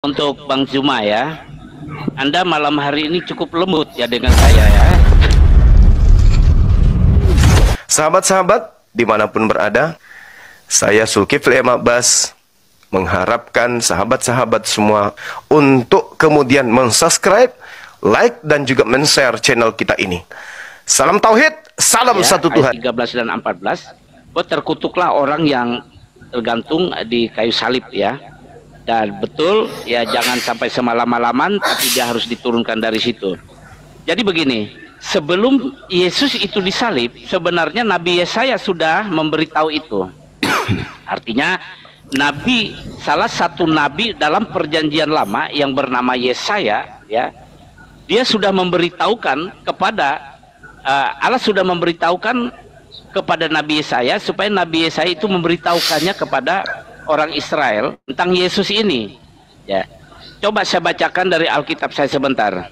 Untuk Bang Zuma ya, Anda malam hari ini cukup lembut ya dengan saya ya. Sahabat-sahabat dimanapun berada, saya Zulkifli Abbas mengharapkan sahabat-sahabat semua untuk kemudian mensubscribe, like dan juga men-share channel kita ini. Salam Tauhid, salam Ya, satu Tuhan. ayat 13 dan 14, terkutuklah orang yang tergantung di kayu salib ya. Dan betul ya, jangan sampai semalam-malaman, tapi dia harus diturunkan dari situ. Jadi begini, sebelum Yesus itu disalib, sebenarnya Nabi Yesaya sudah memberitahu itu. Artinya salah satu nabi dalam perjanjian lama yang bernama Yesaya ya, dia sudah memberitahukan kepada Allah sudah memberitahukan kepada Nabi Yesaya supaya Nabi Yesaya itu memberitahukannya kepada orang Israel tentang Yesus ini ya. Coba saya bacakan dari Alkitab saya sebentar.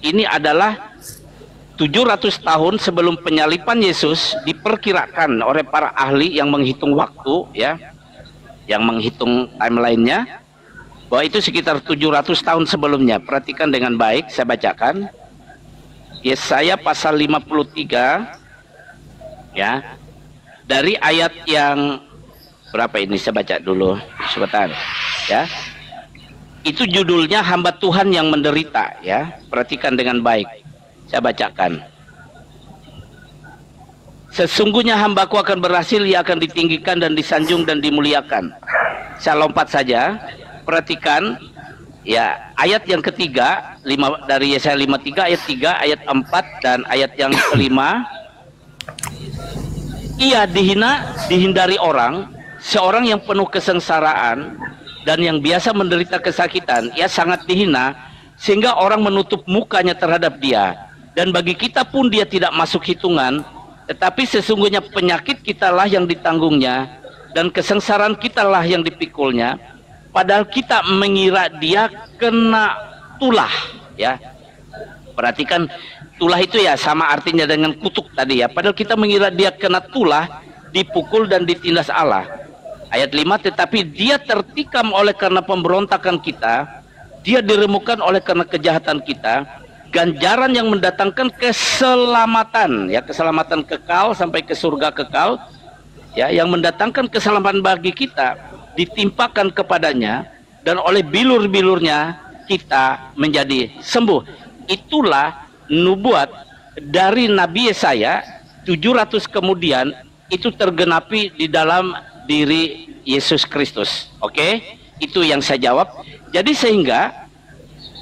Ini adalah 700 tahun sebelum penyaliban Yesus, diperkirakan oleh para ahli yang menghitung waktu ya, yang menghitung timelinenya, bahwa itu sekitar 700 tahun sebelumnya. Perhatikan dengan baik, saya bacakan Yesaya pasal 53 ya, dari ayat yang berapa ini, saya baca dulu sebentar ya. Itu judulnya hamba Tuhan yang menderita ya. Perhatikan dengan baik, saya bacakan. Sesungguhnya hambaku akan berhasil, ia akan ditinggikan dan disanjung dan dimuliakan. Saya lompat saja, perhatikan ya, ayat yang ketiga dari Yesaya 53 ayat 3, ayat 4 dan ayat yang kelima. Ia dihindari orang, seorang yang penuh kesengsaraan dan yang biasa menderita kesakitan. Ia sangat dihina sehingga orang menutup mukanya terhadap dia. Dan bagi kita pun dia tidak masuk hitungan, tetapi sesungguhnya penyakit kitalah yang ditanggungnya dan kesengsaraan kitalah yang dipikulnya. Padahal kita mengira dia kena tulah ya. Perhatikan, tulah itu ya sama artinya dengan kutuk tadi ya. Padahal kita mengira dia kena tulah, dipukul dan ditindas Allah. Ayat 5, tetapi dia tertikam oleh karena pemberontakan kita, dia diremukkan oleh karena kejahatan kita. Ganjaran yang mendatangkan keselamatan ya, keselamatan kekal sampai ke surga kekal ya, yang mendatangkan keselamatan bagi kita ditimpakan kepadanya, dan oleh bilur-bilurnya kita menjadi sembuh. Itulah nubuat dari Nabi Yesaya 700 kemudian itu tergenapi di dalam diri Yesus Kristus. Oke, itu yang saya jawab. Jadi sehingga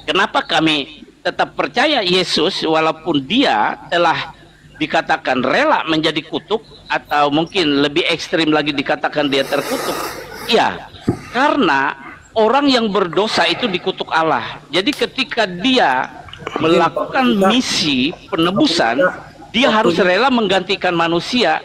kenapa kami tetap percaya Yesus walaupun dia telah dikatakan rela menjadi kutuk, atau mungkin lebih ekstrim lagi dikatakan dia terkutuk. Ya, karena orang yang berdosa itu dikutuk Allah. Jadi ketika dia melakukan misi penebusan, dia harus rela menggantikan manusia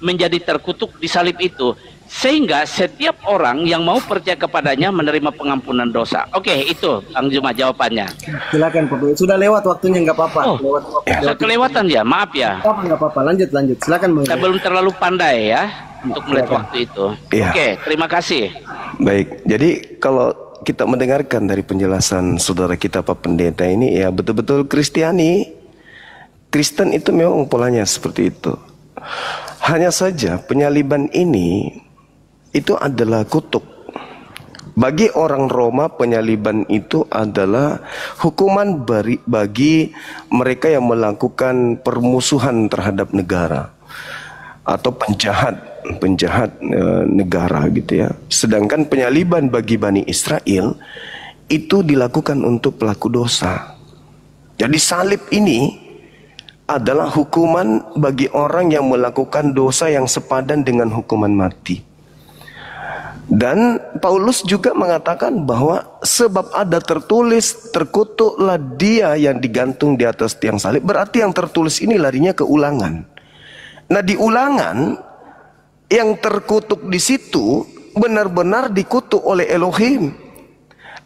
menjadi terkutuk di salib itu, sehingga setiap orang yang mau percaya kepadanya menerima pengampunan dosa. Oke, itu Bang Zuma jawabannya. Silakan Pak. Sudah lewat waktunya, nggak apa-apa. Oh, saya kelewatan ya, maaf ya. Nggak apa-apa, lanjut. Silakan Bang. Saya belum terlalu pandai ya untuk melihat waktu itu. Ya. Oke, terima kasih. Baik, jadi kalau kita mendengarkan dari penjelasan saudara kita Pak Pendeta ini ya, betul-betul Kristen itu memang polanya seperti itu. Hanya saja penyaliban ini itu adalah kutuk. Bagi orang Roma, penyaliban itu adalah hukuman bagi mereka yang melakukan permusuhan terhadap negara atau penjahat negara gitu ya. Sedangkan penyaliban bagi Bani Israel itu dilakukan untuk pelaku dosa. Jadi salib ini adalah hukuman bagi orang yang melakukan dosa yang sepadan dengan hukuman mati. Dan Paulus juga mengatakan bahwa sebab ada tertulis, terkutuklah dia yang digantung di atas tiang salib. Berarti yang tertulis ini larinya ke Ulangan. Nah, di Ulangan yang terkutuk di situ benar-benar dikutuk oleh Elohim.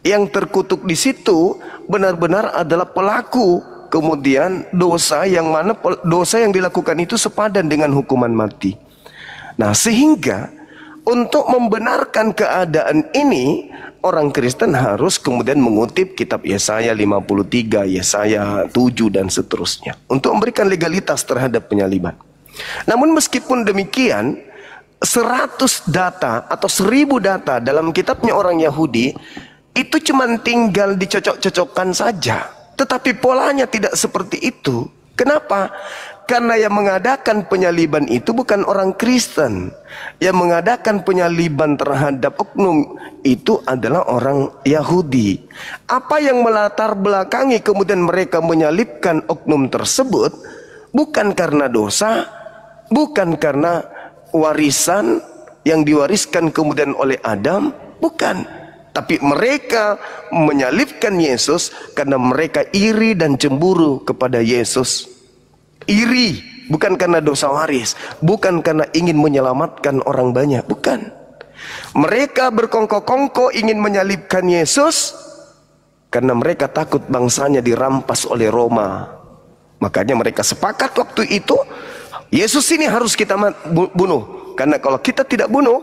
Yang terkutuk di situ benar-benar adalah pelaku. Kemudian dosa yang mana dosa yang dilakukan itu sepadan dengan hukuman mati. Nah, sehingga untuk membenarkan keadaan ini orang Kristen harus kemudian mengutip kitab Yesaya 53, Yesaya 7 dan seterusnya untuk memberikan legalitas terhadap penyaliban. Namun meskipun demikian, 100 data atau 1000 data dalam kitabnya orang Yahudi itu cuma tinggal dicocok-cocokkan saja. Tetapi polanya tidak seperti itu. Kenapa? Karena yang mengadakan penyaliban itu bukan orang Kristen. Yang mengadakan penyaliban terhadap oknum itu adalah orang Yahudi. Apa yang melatar belakangi kemudian mereka menyalibkan oknum tersebut bukan karena dosa, bukan karena warisan yang diwariskan kemudian oleh Adam, bukan. Tapi mereka menyalibkan Yesus karena mereka iri dan cemburu kepada Yesus. Iri, bukan karena dosa waris, bukan karena ingin menyelamatkan orang banyak, bukan. Mereka berkongkok-kongkok ingin menyalibkan Yesus karena mereka takut bangsanya dirampas oleh Roma. Makanya mereka sepakat waktu itu, Yesus ini harus kita bunuh. Karena kalau kita tidak bunuh,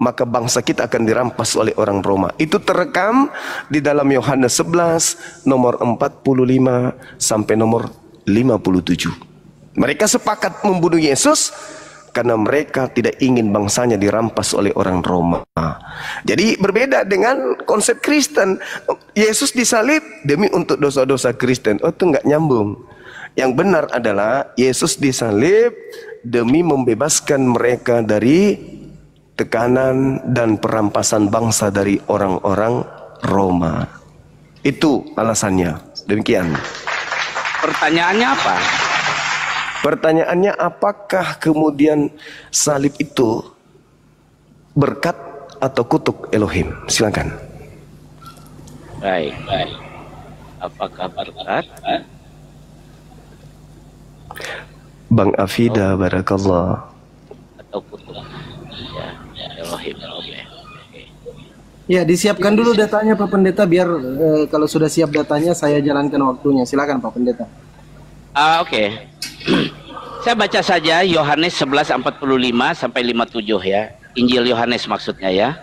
maka bangsa kita akan dirampas oleh orang Roma. Itu terekam di dalam Yohanes 11 nomor 45 sampai nomor 57. Mereka sepakat membunuh Yesus karena mereka tidak ingin bangsanya dirampas oleh orang Roma. Jadi berbeda dengan konsep Kristen. Yesus disalib demi untuk dosa-dosa Kristen. Oh, itu nggak nyambung. Yang benar adalah Yesus disalib demi membebaskan mereka dari tekanan dan perampasan bangsa dari orang-orang Roma. Itu alasannya. Demikian. Pertanyaannya apa? Pertanyaannya, apakah kemudian salib itu berkat atau kutuk Elohim? Silakan. Baik. Apakah berkat? Bang Afida, barakallah. Atau kutuk? Ya, Elohim. Oke. Ya, disiapkan dulu datanya Pak Pendeta biar kalau sudah siap datanya saya jalankan waktunya. Silakan Pak Pendeta. Oke. Saya baca saja Yohanes 11:45 sampai 57 ya. Injil Yohanes maksudnya ya.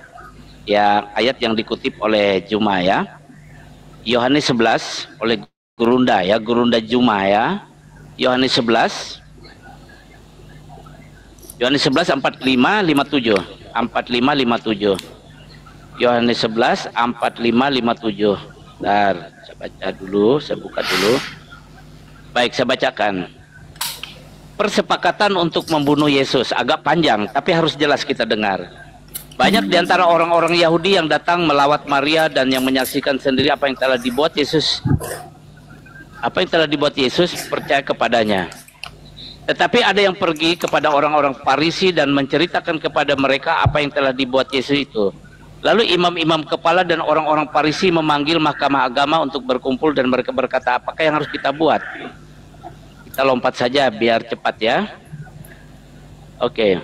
Ya, ayat yang dikutip oleh Juma ya. Yohanes 11 oleh Gurunda ya, Gurunda Juma ya. Yohanes 11 45 57. 45 57. Yohanes 11 45 57. Bentar, saya baca dulu, saya buka dulu. Baik, saya bacakan. Persepakatan untuk membunuh Yesus agak panjang, tapi harus jelas kita dengar. Banyak di antara orang-orang Yahudi yang datang melawat Maria dan yang menyaksikan sendiri apa yang telah dibuat Yesus. Apa yang telah dibuat Yesus, percaya kepadanya. Tetapi ada yang pergi kepada orang-orang Farisi dan menceritakan kepada mereka apa yang telah dibuat Yesus itu. Lalu imam-imam kepala dan orang-orang Farisi memanggil mahkamah agama untuk berkumpul dan mereka berkata, apakah yang harus kita buat? Kita lompat saja biar cepat ya. Oke.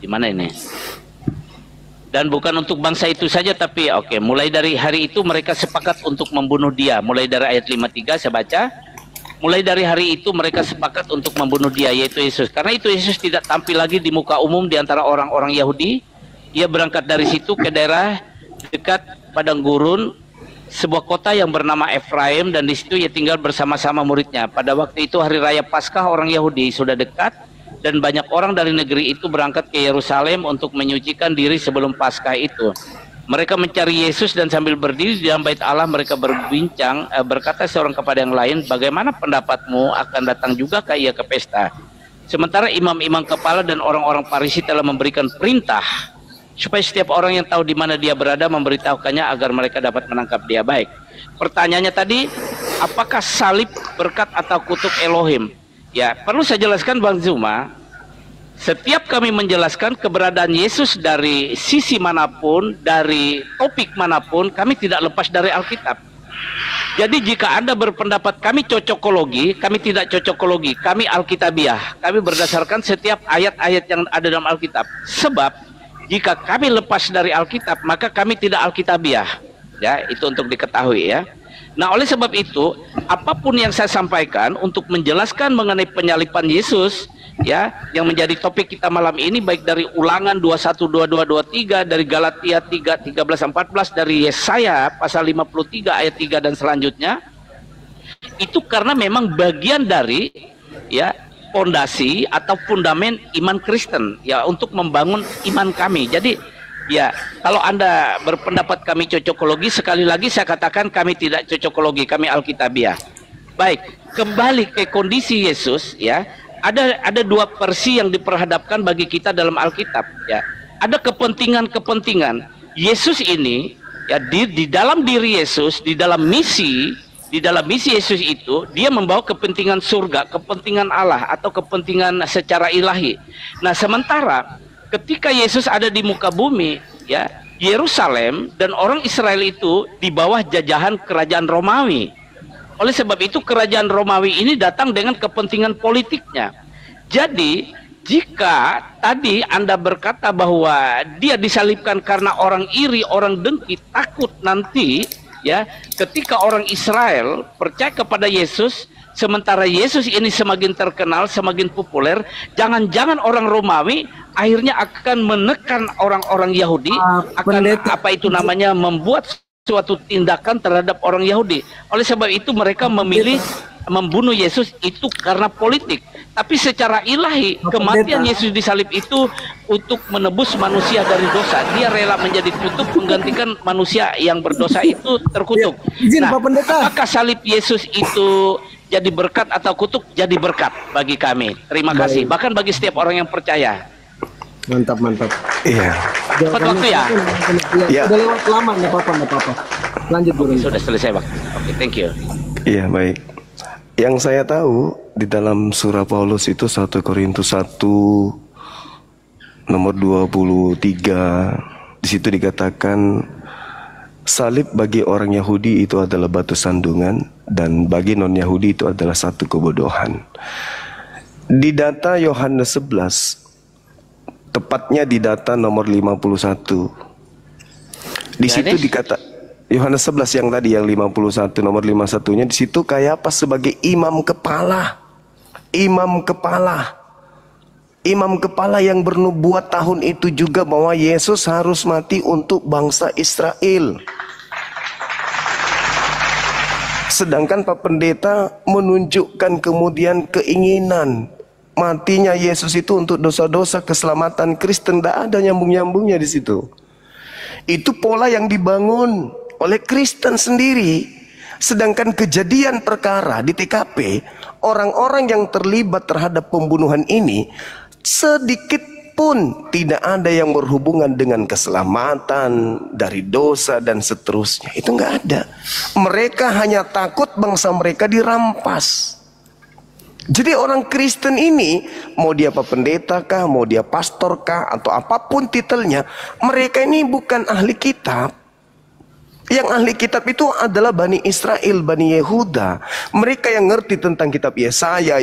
Di mana ini? Dan bukan untuk bangsa itu saja, tapi oke. Mulai dari hari itu mereka sepakat untuk membunuh dia. Mulai dari ayat 53 saya baca. Mulai dari hari itu mereka sepakat untuk membunuh dia, yaitu Yesus. Karena itu Yesus tidak tampil lagi di muka umum di antara orang-orang Yahudi. Ia berangkat dari situ ke daerah dekat padang gurun, sebuah kota yang bernama Efraim, dan di situ ia tinggal bersama-sama muridnya. Pada waktu itu hari raya Paskah orang Yahudi sudah dekat, dan banyak orang dari negeri itu berangkat ke Yerusalem untuk menyucikan diri sebelum Paskah itu. Mereka mencari Yesus dan sambil berdiri di dalam bait Allah mereka berbincang, berkata seorang kepada yang lain, bagaimana pendapatmu, akan datang juga ia ke pesta? Sementara imam-imam kepala dan orang-orang Farisi telah memberikan perintah supaya setiap orang yang tahu di mana dia berada memberitahukannya agar mereka dapat menangkap dia. Baik. Pertanyaannya tadi, apakah salib berkat atau kutuk Elohim? Ya, perlu saya jelaskan Bang Zuma, setiap kami menjelaskan keberadaan Yesus dari sisi manapun, dari topik manapun, kami tidak lepas dari Alkitab. Jadi jika Anda berpendapat kami cocokologi, kami tidak cocokologi, kami Alkitabiah. Kami berdasarkan setiap ayat-ayat yang ada dalam Alkitab. Sebab jika kami lepas dari Alkitab, maka kami tidak Alkitabiah. Ya, itu untuk diketahui ya. Nah, oleh sebab itu, apapun yang saya sampaikan untuk menjelaskan mengenai penyaliban Yesus, ya, yang menjadi topik kita malam ini, baik dari Ulangan 21, 22, 23, dari Galatia 3, 13, 14, dari Yesaya pasal 53 ayat 3 dan selanjutnya, itu karena memang bagian dari, ya, fondasi atau fundamen iman Kristen, ya, untuk membangun iman kami. Jadi, ya, kalau Anda berpendapat kami cocokologi, sekali lagi saya katakan kami tidak cocokologi, kami Alkitabiah. Baik, kembali ke kondisi Yesus, ya. Ada dua versi yang diperhadapkan bagi kita dalam Alkitab, ya. Ada kepentingan-kepentingan. Yesus ini, ya, di dalam diri Yesus, di dalam misi Yesus itu, dia membawa kepentingan surga, kepentingan Allah atau kepentingan secara ilahi. Nah, sementara ketika Yesus ada di muka bumi, ya, Yerusalem dan orang Israel itu di bawah jajahan kerajaan Romawi. Oleh sebab itu kerajaan Romawi ini datang dengan kepentingan politiknya. Jadi jika tadi Anda berkata bahwa dia disalibkan karena orang iri, orang dengki, takut nanti, ya, ketika orang Israel percaya kepada Yesus, sementara Yesus ini semakin terkenal, semakin populer, jangan-jangan orang Romawi akhirnya akan menekan orang-orang Yahudi, akan apa itu namanya, membuat suatu tindakan terhadap orang Yahudi. Oleh sebab itu mereka memilih membunuh Yesus itu karena politik. Tapi secara ilahi, kematian Yesus disalib itu untuk menebus manusia dari dosa. Dia rela menjadi kutuk menggantikan manusia yang berdosa itu terkutuk. Izin, Nah, Pak Pendeta. apakah salib Yesus itu jadi berkat atau kutuk? Jadi berkat bagi kami. Terima kasih. Bahkan bagi setiap orang yang percaya. Mantap, mantap. Iya. Cepat waktu ya. Ya. Udah lewat lama, nggak apa-apa. Lanjut dulu. Sudah selesai waktu. Oke, thank you. Iya, baik. Yang saya tahu di dalam surah Paulus itu 1 Korintus 1 nomor 23, di situ dikatakan salib bagi orang Yahudi itu adalah batu sandungan dan bagi non-Yahudi itu adalah satu kebodohan. Di data Yohanes 11, tepatnya di data nomor 51, di situ dikata Yohanes 11 yang tadi yang 51 nomor 51-nya, di situ kayak apa, sebagai imam kepala yang bernubuat tahun itu juga bahwa Yesus harus mati untuk bangsa Israel. Sedangkan Pak Pendeta menunjukkan kemudian keinginan matinya Yesus itu untuk dosa-dosa keselamatan Kristen. Tidak ada nyambung-nyambungnya di situ. Itu pola yang dibangun oleh Kristen sendiri. Sedangkan kejadian perkara di TKP, orang-orang yang terlibat terhadap pembunuhan ini sedikit pun tidak ada yang berhubungan dengan keselamatan dari dosa dan seterusnya. Itu nggak ada. Mereka hanya takut bangsa mereka dirampas. Jadi orang Kristen ini, mau dia apa, pendeta kah, mau dia pastor kah, atau apapun titelnya, mereka ini bukan ahli kitab. Yang ahli kitab itu adalah Bani Israel, Bani Yehuda. Mereka yang mengerti tentang kitab Yesaya,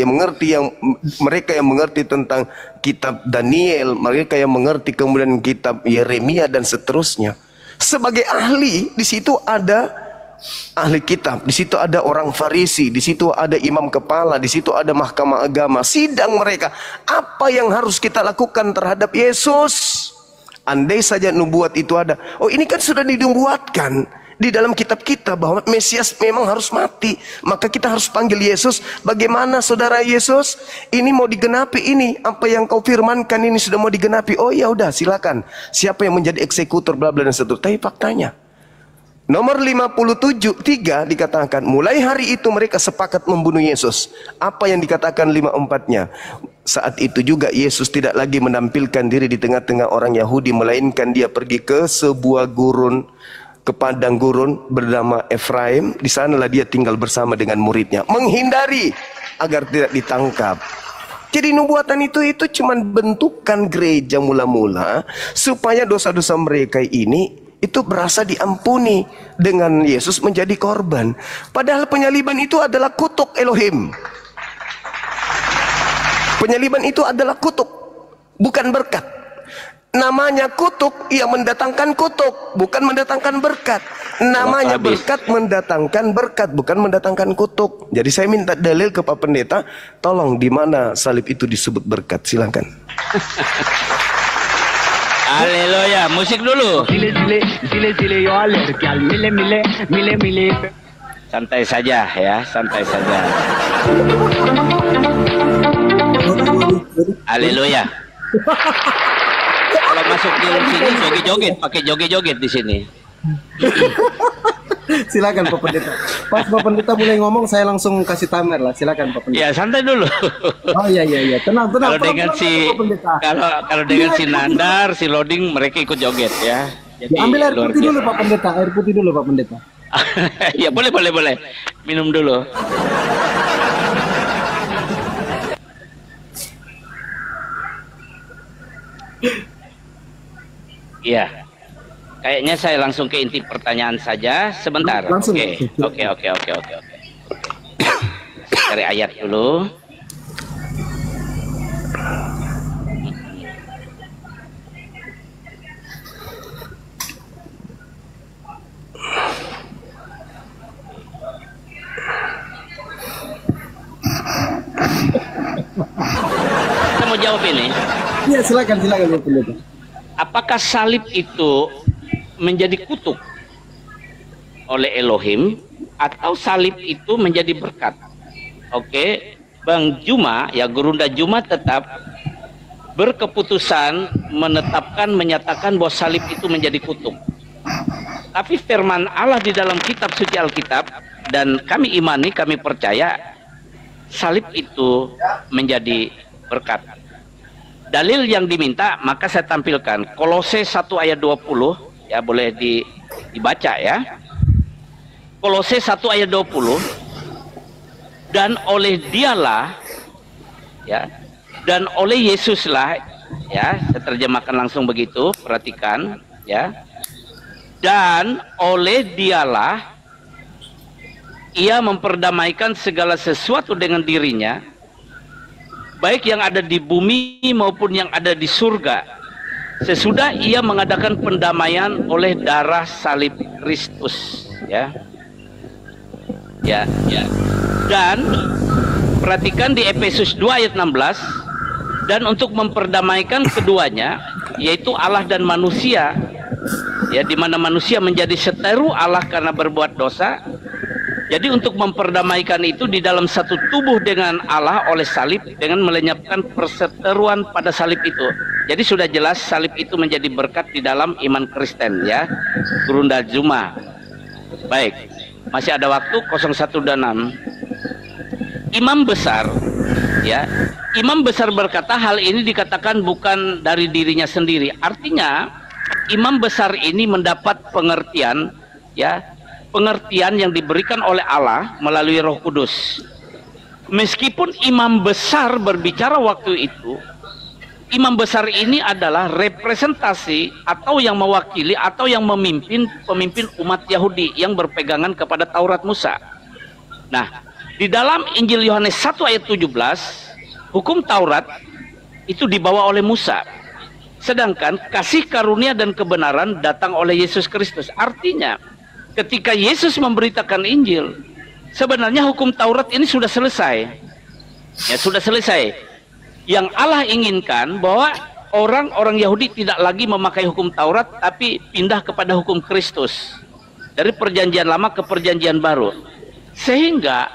mereka yang mengerti tentang kitab Daniel, mereka yang mengerti kemudian kitab Yeremia dan seterusnya. Sebagai ahli, di situ ada ahli kitab, di situ ada orang Farisi, di situ ada imam kepala, di situ ada mahkamah agama, sidang mereka. Apa yang harus kita lakukan terhadap Yesus? Andai saja nubuat itu ada. Oh, ini kan sudah dinubuatkan di dalam kitab kita bahwa Mesias memang harus mati. Maka kita harus panggil Yesus. Bagaimana saudara Yesus? Ini mau digenapi ini. Apa yang kau firmankan ini sudah mau digenapi. Oh ya udah, silakan. Siapa yang menjadi eksekutor bla bla dan seterusnya. Tapi faktanya nomor 57:3 dikatakan, mulai hari itu mereka sepakat membunuh Yesus. Apa yang dikatakan 54-nya? Saat itu juga Yesus tidak lagi menampilkan diri di tengah-tengah orang Yahudi, melainkan dia pergi ke sebuah gurun, ke padang gurun bernama Efraim. Di sanalah dia tinggal bersama dengan muridnya, menghindari agar tidak ditangkap. Jadi nubuatan itu cuma bentukan gereja mula-mula supaya dosa-dosa mereka ini itu berasa diampuni dengan Yesus menjadi korban. Padahal penyaliban itu adalah kutuk Elohim. Penyaliban itu adalah kutuk, bukan berkat. Namanya kutuk, ia mendatangkan kutuk, bukan mendatangkan berkat. Namanya Waktu habis. berkat mendatangkan berkat, bukan mendatangkan kutuk. Jadi saya minta dalil ke Pak Pendeta, tolong di mana salib itu disebut berkat, silakan. Haleluya, musik dulu. Santai saja ya, santai saja. Haleluya. Kalau masuk di sini joget-joget, pakai joget-joget di sini. Silakan Pak Pendeta. Pas Pak Pendeta mulai ngomong saya langsung kasih timer lah. Silakan Pak Pendeta. Ya santai dulu. Oh iya, tenang. Kalau dengan Pelan-pelan si Pak Pendeta. kalau dengan si Nandar, si Loading mereka ikut joget ya. Jadi Ambil air luar putih biasa. dulu Pak Pendeta. Air putih dulu Pak Pendeta. Ya boleh. Minum dulu. Iya. Kayaknya saya langsung ke inti pertanyaan saja sebentar. Langsung. Oke. Cari ayat dulu. Saya mau jawab ini. Iya, silakan Pak Pendeta. Apakah salib itu menjadi kutuk oleh Elohim atau salib itu menjadi berkat? Oke, Bang Juma, ya Gurunda Juma tetap berkeputusan menyatakan bahwa salib itu menjadi kutuk. Tapi firman Allah di dalam kitab suci Alkitab, dan kami imani, kami percaya salib itu menjadi berkat. Dalil yang diminta maka saya tampilkan. Kolose 1 ayat 20, ya boleh dibaca ya. Kolose 1 ayat 20. Dan oleh dialah, ya, dan oleh Yesuslah, ya, saya terjemahkan langsung begitu, perhatikan, ya. Dan oleh dialah ia memperdamaikan segala sesuatu dengan dirinya, baik yang ada di bumi maupun yang ada di surga, sesudah ia mengadakan pendamaian oleh darah salib Kristus, ya. Dan perhatikan di Efesus 2 ayat 16, dan untuk memperdamaikan keduanya, yaitu Allah dan manusia, ya, di mana manusia menjadi seteru Allah karena berbuat dosa. Jadi untuk memperdamaikan itu di dalam satu tubuh dengan Allah oleh salib, dengan melenyapkan perseteruan pada salib itu. Jadi sudah jelas salib itu menjadi berkat di dalam iman Kristen, ya. Gurunda Juma. Baik, masih ada waktu 01 dan 6. Imam besar, ya, imam besar berkata hal ini dikatakan bukan dari dirinya sendiri. Artinya imam besar ini mendapat pengertian, ya, pengertian yang diberikan oleh Allah melalui Roh Kudus. Meskipun imam besar berbicara waktu itu, imam besar ini adalah representasi atau yang mewakili atau yang memimpin pemimpin umat Yahudi yang berpegangan kepada Taurat Musa. Nah, di dalam Injil Yohanes 1 ayat 17, hukum Taurat itu dibawa oleh Musa. Sedangkan kasih karunia dan kebenaran datang oleh Yesus Kristus. Artinya, ketika Yesus memberitakan Injil, sebenarnya hukum Taurat ini sudah selesai. Ya, sudah selesai. Yang Allah inginkan bahwa orang-orang Yahudi tidak lagi memakai hukum Taurat, tapi pindah kepada hukum Kristus. Dari perjanjian lama ke perjanjian baru. Sehingga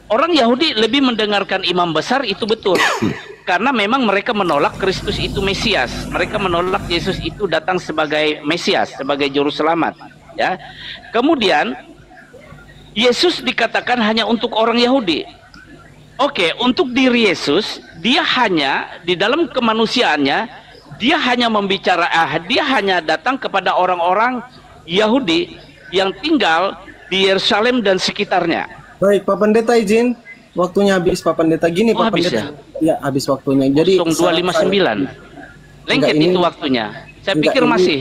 orang Yahudi lebih mendengarkan imam besar, itu betul. Karena memang mereka menolak Kristus itu Mesias. Mereka menolak Yesus itu datang sebagai Mesias, sebagai juru selamat. Ya. Kemudian Yesus dikatakan hanya untuk orang Yahudi. Oke, untuk diri Yesus, dia hanya di dalam kemanusiaannya, dia hanya dia hanya datang kepada orang-orang Yahudi yang tinggal di Yerusalem dan sekitarnya. Baik, Pak Pendeta izin, waktunya habis Pak Pendeta. Gini Pak Habis Pendeta. Ya, habis waktunya. Jadi 0259. Lengket Enggak, itu ini- waktunya. Saya enggak, pikir ini- masih.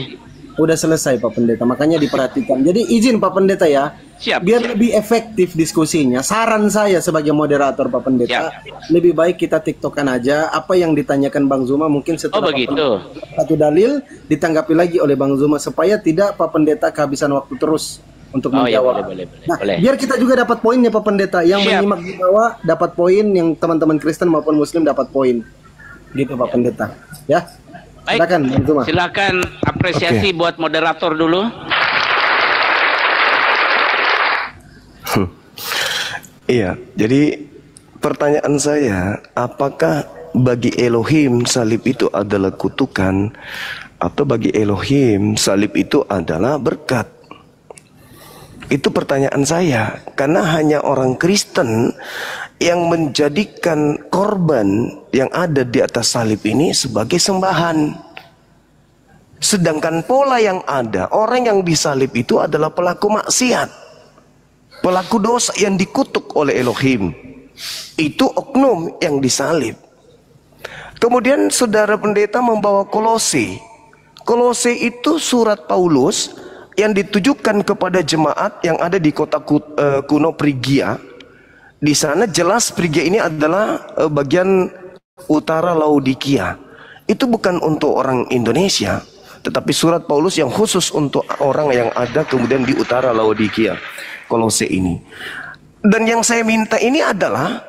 udah selesai Pak Pendeta, makanya diperhatikan. Jadi izin Pak Pendeta ya, Siap. biar lebih efektif diskusinya. Saran saya sebagai moderator Pak Pendeta, lebih baik kita tiktokan aja apa yang ditanyakan Bang Zuma, mungkin setelah Oh, Pak begitu. Pendeta satu dalil ditanggapi lagi oleh Bang Zuma supaya tidak Pak Pendeta kehabisan waktu terus untuk Oh ya, menjawab. boleh. Nah, Boleh. biar kita juga dapat poinnya Pak Pendeta. Yang Siap. menyimak di bawah dapat poin, yang teman-teman Kristen maupun Muslim dapat poin. Gitu Pak Pendeta. Ya. Baik, Silakan, Bang Zuma. silakan apresiasi buat moderator dulu. Iya, jadi pertanyaan saya, apakah bagi Elohim salib itu adalah kutukan atau bagi Elohim salib itu adalah berkat? Itu pertanyaan saya, karena hanya orang Kristen yang menjadikan korban yang ada di atas salib ini sebagai sembahan. Sedangkan pola yang ada, orang yang disalib itu adalah pelaku maksiat, pelaku dosa yang dikutuk oleh Elohim. Itu oknum yang disalib. Kemudian saudara pendeta membawa Kolose. Kolose itu surat Paulus yang ditujukan kepada jemaat yang ada di kota kuno Frigia. Di sana jelas Frigia ini adalah bagian utara Laodikia. Itu bukan untuk orang Indonesia, tetapi surat Paulus yang khusus untuk orang yang ada kemudian di utara Laodikia, Kolose ini. Dan yang saya minta ini adalah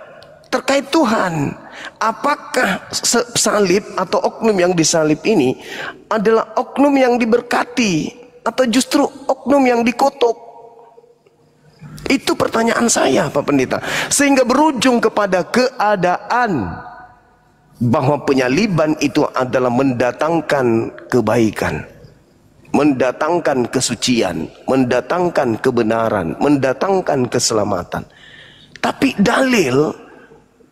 terkait Tuhan. Apakah salib atau oknum yang disalib ini adalah oknum yang diberkati atau justru oknum yang dikutuk? Itu pertanyaan saya Pak Pendeta. Sehingga berujung kepada keadaan bahwa penyaliban itu adalah mendatangkan kebaikan, mendatangkan kesucian, mendatangkan kebenaran, mendatangkan keselamatan. Tapi dalil,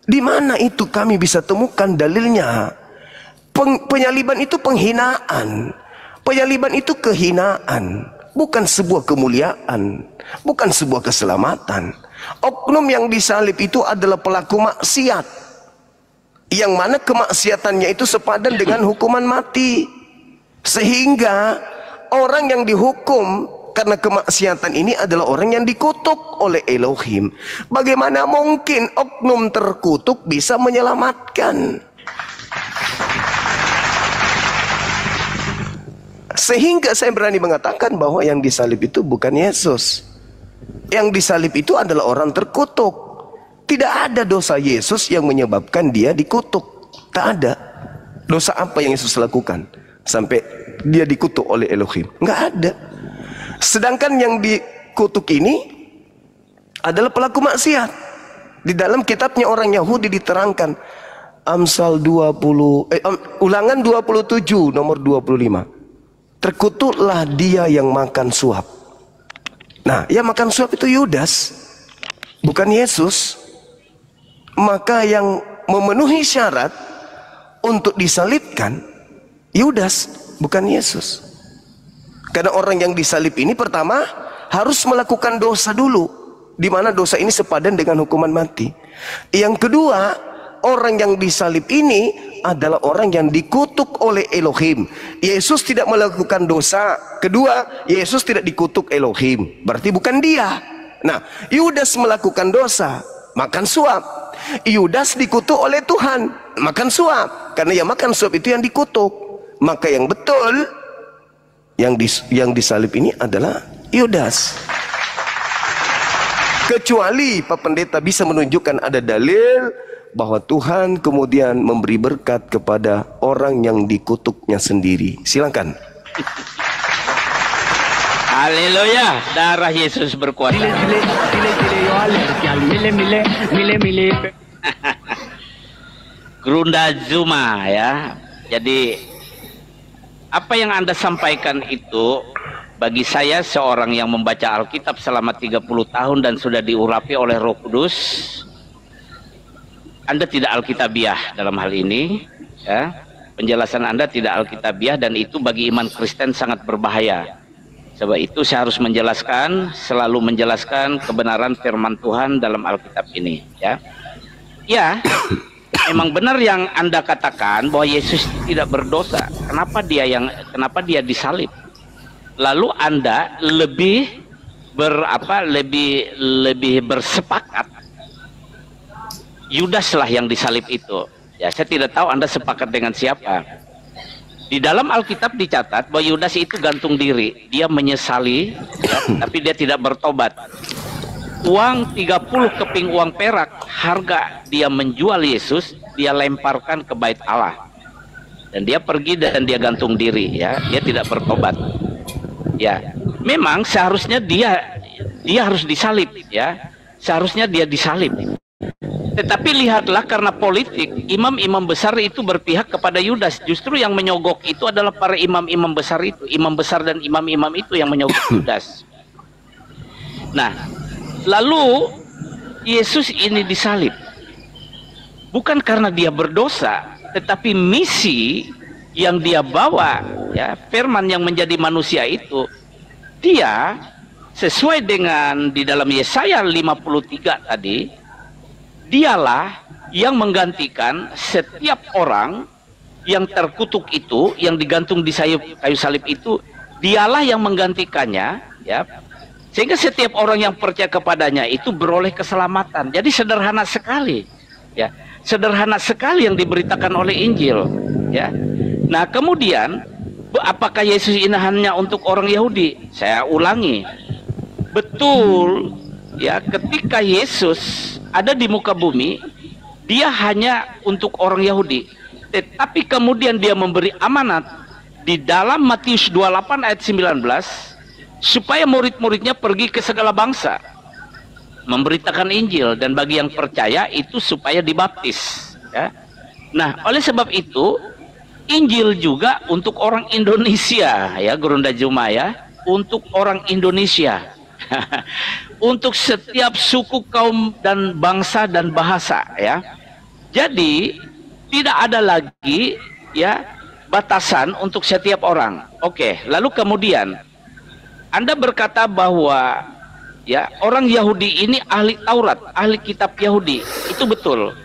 di mana itu kami bisa temukan dalilnya? Penyaliban itu penghinaan, penyaliban itu kehinaan, bukan sebuah kemuliaan, bukan sebuah keselamatan. Oknum yang disalib itu adalah pelaku maksiat, yang mana kemaksiatannya itu sepadan dengan hukuman mati. Sehingga orang yang dihukum karena kemaksiatan ini adalah orang yang dikutuk oleh Elohim. Bagaimana mungkin oknum terkutuk bisa menyelamatkan? Sehingga saya berani mengatakan bahwa yang disalib itu bukan Yesus. Yang disalib itu adalah orang terkutuk. Tidak ada dosa Yesus yang menyebabkan dia dikutuk. Tak ada. Dosa apa yang Yesus lakukan sampai dia dikutuk oleh Elohim? Nggak ada. Sedangkan yang dikutuk ini adalah pelaku maksiat. Di dalam kitabnya orang Yahudi diterangkan, Amsal 20 Ulangan 27 nomor 25. Terkutuklah dia yang makan suap. Nah, yang makan suap itu Yudas, bukan Yesus. Maka yang memenuhi syarat untuk disalibkan Yudas, bukan Yesus. Karena orang yang disalib ini pertama harus melakukan dosa dulu, di mana dosa ini sepadan dengan hukuman mati. Yang kedua, orang yang disalib ini adalah orang yang dikutuk oleh Elohim. Yesus tidak melakukan dosa. Kedua, Yesus tidak dikutuk Elohim. Berarti bukan dia. Nah, Yudas melakukan dosa, makan suap. Yudas dikutuk oleh Tuhan, makan suap. Karena yang makan suap itu yang dikutuk. Maka yang betul, yang disalib ini adalah Yudas. Kecuali Pak Pendeta bisa menunjukkan ada dalil bahwa Tuhan kemudian memberi berkat kepada orang yang dikutuknya sendiri. Silakan. Haleluya, darah Yesus berkuasa. Grunda Zuma ya. Jadi apa yang Anda sampaikan itu bagi saya seorang yang membaca Alkitab selama 30 tahun dan sudah diurapi oleh Roh Kudus, Anda tidak alkitabiah dalam hal ini ya. Penjelasan Anda tidak alkitabiah dan itu bagi iman Kristen sangat berbahaya. Sebab itu saya harus menjelaskan, selalu menjelaskan kebenaran firman Tuhan dalam Alkitab ini ya. Ya, memang benar yang Anda katakan bahwa Yesus tidak berdosa. Kenapa dia disalib? Lalu Anda lebih bersepakat Yudas lah yang disalib itu. Ya, saya tidak tahu Anda sepakat dengan siapa. Di dalam Alkitab dicatat bahwa Yudas itu gantung diri, dia menyesali, ya, tapi dia tidak bertobat. Uang 30 keping uang perak harga dia menjual Yesus, dia lemparkan ke bait Allah. Dan dia pergi dan dia gantung diri, ya, dia tidak bertobat. Ya, memang seharusnya dia harus disalib, ya. Seharusnya dia disalib. Tetapi lihatlah, karena politik, imam-imam besar itu berpihak kepada Yudas. Justru yang menyogok itu adalah para imam-imam besar itu. Imam besar dan imam-imam itu yang menyogok Yudas. Nah, lalu Yesus ini disalib. Bukan karena dia berdosa, tetapi misi yang dia bawa, ya, firman yang menjadi manusia itu, dia sesuai dengan di dalam Yesaya 53 tadi, dialah yang menggantikan setiap orang yang terkutuk itu, yang digantung di kayu salib itu, dialah yang menggantikannya, ya. Sehingga setiap orang yang percaya kepadanya itu beroleh keselamatan. Jadi sederhana sekali, ya. Sederhana sekali yang diberitakan oleh Injil, ya. Nah, kemudian apakah Yesus ini hanya untuk orang Yahudi? Saya ulangi. Betul, ya, ketika Yesus ada di muka bumi, dia hanya untuk orang Yahudi. Tetapi kemudian dia memberi amanat di dalam Matius 28 ayat 19 supaya murid-muridnya pergi ke segala bangsa memberitakan Injil, dan bagi yang percaya itu supaya dibaptis, ya. Nah, oleh sebab itu Injil juga untuk orang Indonesia, ya, Gurunda Juma, ya, untuk orang Indonesia. Untuk setiap suku, kaum, dan bangsa dan bahasa, ya. Jadi tidak ada lagi, ya, batasan untuk setiap orang. Oke, lalu kemudian Anda berkata bahwa, ya, orang Yahudi ini ahli Taurat, ahli kitab Yahudi. Itu betul.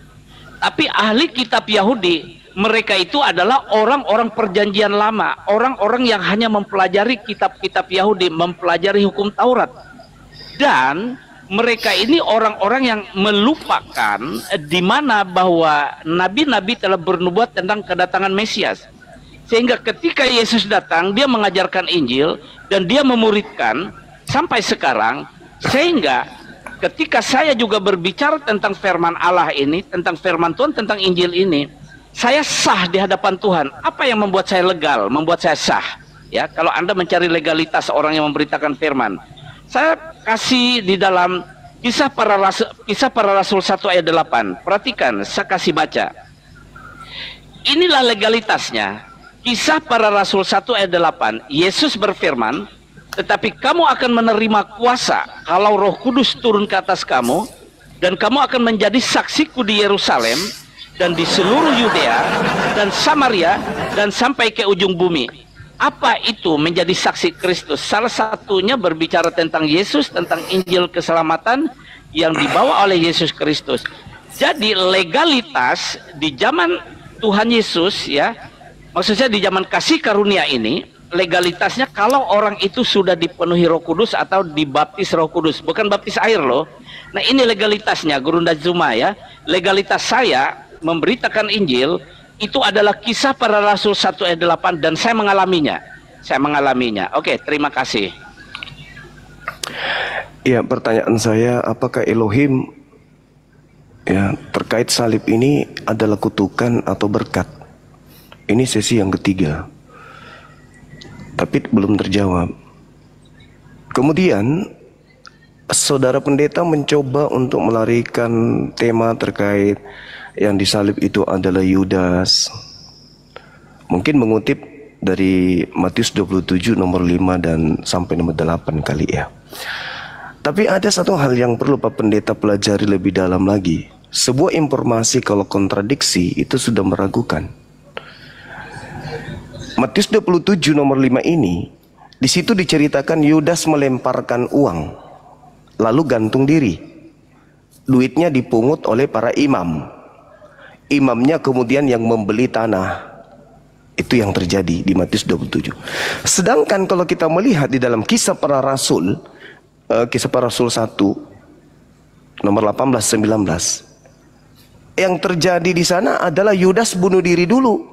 Tapi ahli kitab Yahudi, mereka itu adalah orang-orang perjanjian lama, orang-orang yang hanya mempelajari kitab-kitab Yahudi, mempelajari hukum Taurat. Dan mereka ini orang-orang yang melupakan di mana bahwa nabi-nabi telah bernubuat tentang kedatangan Mesias. Sehingga ketika Yesus datang, dia mengajarkan Injil dan dia memuridkan sampai sekarang. Sehingga ketika saya juga berbicara tentang firman Allah ini, tentang firman Tuhan, tentang Injil ini, saya sah di hadapan Tuhan. Apa yang membuat saya legal, membuat saya sah? Ya, kalau Anda mencari legalitas orang yang memberitakan firman, saya kasih di dalam Kisah Para Rasul 1 ayat 8. Perhatikan, saya kasih baca. Inilah legalitasnya. Kisah Para Rasul 1 ayat 8. Yesus berfirman, tetapi kamu akan menerima kuasa kalau Roh Kudus turun ke atas kamu, dan kamu akan menjadi saksiku di Yerusalem dan di seluruh Yudea dan Samaria dan sampai ke ujung bumi. Apa itu menjadi saksi Kristus? Salah satunya berbicara tentang Yesus, tentang Injil keselamatan yang dibawa oleh Yesus Kristus. Jadi legalitas di zaman Tuhan Yesus, ya, maksudnya di zaman kasih karunia ini, legalitasnya kalau orang itu sudah dipenuhi Roh Kudus atau dibaptis Roh Kudus, bukan baptis air loh. Nah, ini legalitasnya, Gurunda Zuma, ya. Legalitas saya memberitakan Injil itu adalah Kisah Para Rasul 1 ayat 8, dan saya mengalaminya. Saya mengalaminya. Oke, terima kasih. Ya, pertanyaan saya, apakah Elohim, ya, terkait salib ini adalah kutukan atau berkat? Ini sesi yang ketiga, tapi belum terjawab. Kemudian saudara pendeta mencoba untuk melarikan tema terkait yang disalib itu adalah Yudas. Mungkin mengutip dari Matius 27 nomor 5 dan sampai nomor 8 kali, ya. Tapi ada satu hal yang perlu Pak Pendeta pelajari lebih dalam lagi. Sebuah informasi kalau kontradiksi itu sudah meragukan. Matius 27 nomor 5 ini, di situ diceritakan Yudas melemparkan uang lalu gantung diri. Duitnya dipungut oleh para imam. Imamnya kemudian yang membeli tanah. Itu yang terjadi di Matius 27. Sedangkan kalau kita melihat di dalam Kisah Para Rasul, Kisah Para Rasul 1 nomor 18-19, yang terjadi di sana adalah Yudas bunuh diri dulu.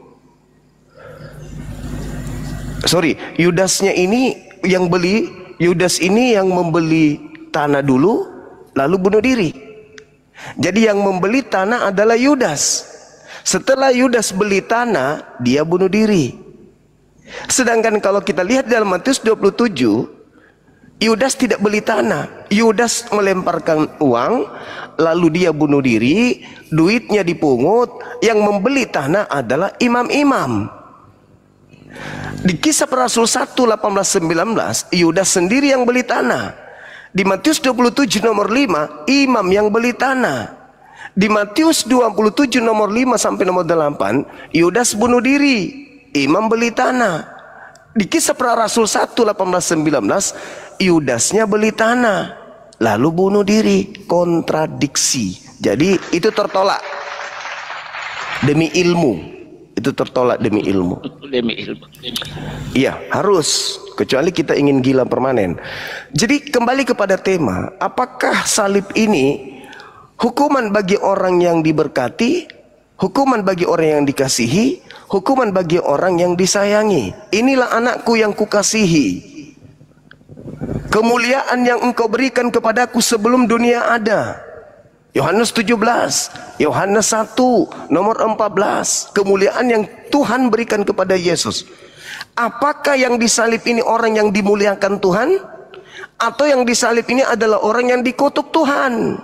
sorry, Yudasnya ini yang beli, Yudas ini yang membeli tanah dulu, lalu bunuh diri. Jadi yang membeli tanah adalah Yudas. Setelah Yudas beli tanah, dia bunuh diri. Sedangkan kalau kita lihat dalam Matius 27, Yudas tidak beli tanah. Yudas melemparkan uang, lalu dia bunuh diri, duitnya dipungut. Yang membeli tanah adalah imam-imam. Di Kisah Para Rasul 1, 18-19, Yudas sendiri yang beli tanah. Di Matius 27 nomor 5, imam yang beli tanah. Di Matius 27 nomor 5 sampai nomor 8, Yudas bunuh diri, imam beli tanah. Di Kisah Para Rasul 1, 18-19, Yudasnya beli tanah, lalu bunuh diri. Kontradiksi. Jadi itu tertolak demi ilmu. Itu tertolak demi ilmu. Demi ilmu. Iya, harus. Kecuali kita ingin gila permanen. Jadi kembali kepada tema, apakah salib ini hukuman bagi orang yang diberkati, hukuman bagi orang yang dikasihi, hukuman bagi orang yang disayangi? Inilah anakku yang kukasihi, kemuliaan yang engkau berikan kepadaku sebelum dunia ada. Yohanes 17, Yohanes 1 nomor 14, kemuliaan yang Tuhan berikan kepada Yesus. Apakah yang disalib ini orang yang dimuliakan Tuhan, atau yang disalib ini adalah orang yang dikutuk Tuhan?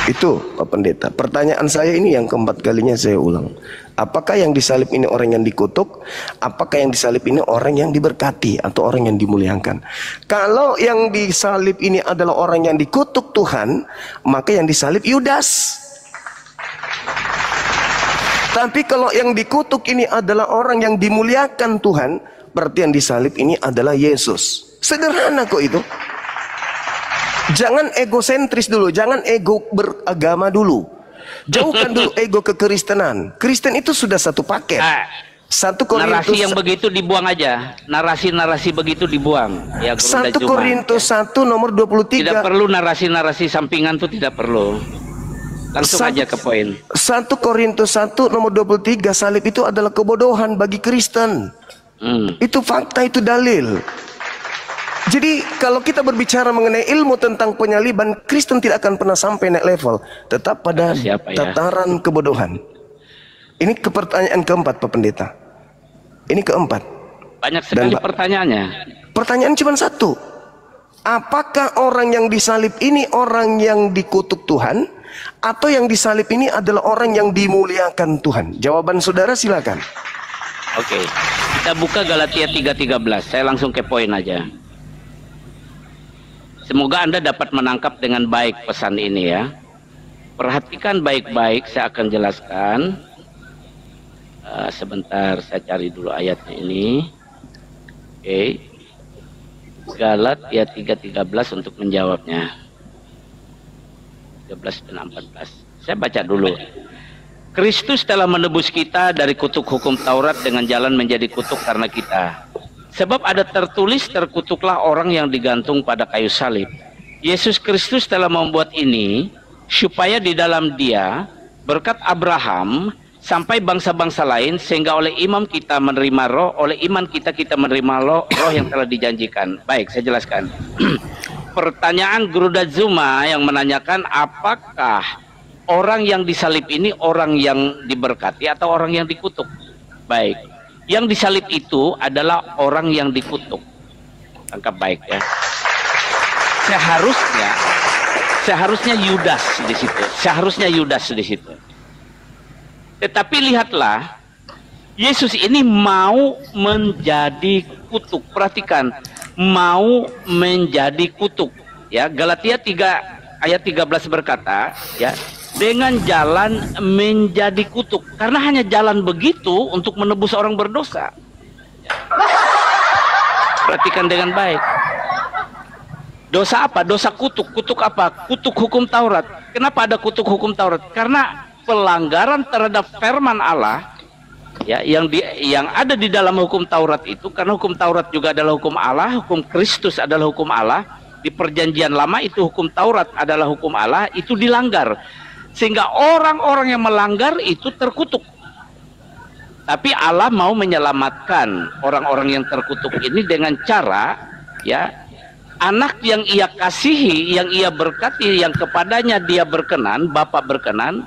Itu Pak Pendeta. Pertanyaan saya ini yang keempat kalinya saya ulang. Apakah yang disalib ini orang yang dikutuk? Apakah yang disalib ini orang yang diberkati atau orang yang dimuliakan? Kalau yang disalib ini adalah orang yang dikutuk Tuhan, maka yang disalib Yudas. Tapi kalau yang dikutuk ini adalah orang yang dimuliakan Tuhan, berarti yang disalib ini adalah Yesus. Sederhana kok itu. Jangan egosentris dulu, jangan ego beragama dulu. Jauhkan dulu ego kekristenan. Kristen itu sudah satu paket. 1 Korintus, narasi yang begitu dibuang aja. Narasi-narasi begitu dibuang. Ya, 1 Korintus 1 nomor 23. Tidak perlu narasi-narasi sampingan, tuh tidak perlu. Langsung aja ke poin. 1 Korintus 1 nomor 23, salib itu adalah kebodohan bagi Kristen. Itu fakta, itu dalil. Jadi kalau kita berbicara mengenai ilmu tentang penyaliban, Kristen tidak akan pernah sampai naik level, tetap pada tataran kebodohan. Ini pertanyaan keempat, Pak Pendeta. Ini keempat. Banyak sekali pertanyaannya. Pertanyaan cuma satu. Apakah orang yang disalib ini orang yang dikutuk Tuhan, atau yang disalib ini adalah orang yang dimuliakan Tuhan? Jawaban saudara silakan. Oke, kita buka Galatia 3:13. Saya langsung ke poin aja. Semoga Anda dapat menangkap dengan baik pesan ini ya. Perhatikan baik-baik, saya akan jelaskan. Sebentar, saya cari dulu ayatnya ini. Oke. Galatia 3:13 untuk menjawabnya. 13 dan 14. Saya baca dulu. Kristus telah menebus kita dari kutuk hukum Taurat dengan jalan menjadi kutuk karena kita. Sebab ada tertulis, terkutuklah orang yang digantung pada kayu salib. Yesus Kristus telah membuat ini supaya di dalam Dia berkat Abraham sampai bangsa-bangsa lain, sehingga oleh imam kita menerima roh, oleh iman kita menerima roh yang telah dijanjikan. Baik, saya jelaskan. Pertanyaan Gruda Zuma yang menanyakan apakah orang yang disalib ini orang yang diberkati atau orang yang dikutuk? Baik. Yang disalib itu adalah orang yang dikutuk. Tangkap baik ya. Seharusnya Yudas di situ. Seharusnya Yudas di situ. Tetapi lihatlah, Yesus ini mau menjadi kutuk. Perhatikan, mau menjadi kutuk. Ya, Galatia 3 ayat 13 berkata, ya, dengan jalan menjadi kutuk, karena hanya jalan begitu untuk menebus orang berdosa. Perhatikan dengan baik. Dosa apa? Dosa kutuk. Kutuk apa? Kutuk hukum Taurat. Kenapa ada kutuk hukum Taurat? Karena pelanggaran terhadap firman Allah, ya, yang ada di dalam hukum Taurat itu, karena hukum Taurat juga adalah hukum Allah, hukum Kristus adalah hukum Allah. Di perjanjian lama itu hukum Taurat adalah hukum Allah, itu dilanggar. Sehingga orang-orang yang melanggar itu terkutuk. Tapi Allah mau menyelamatkan orang-orang yang terkutuk ini dengan cara, ya, anak yang ia kasihi, yang ia berkati, yang kepadanya dia berkenan, Bapa berkenan,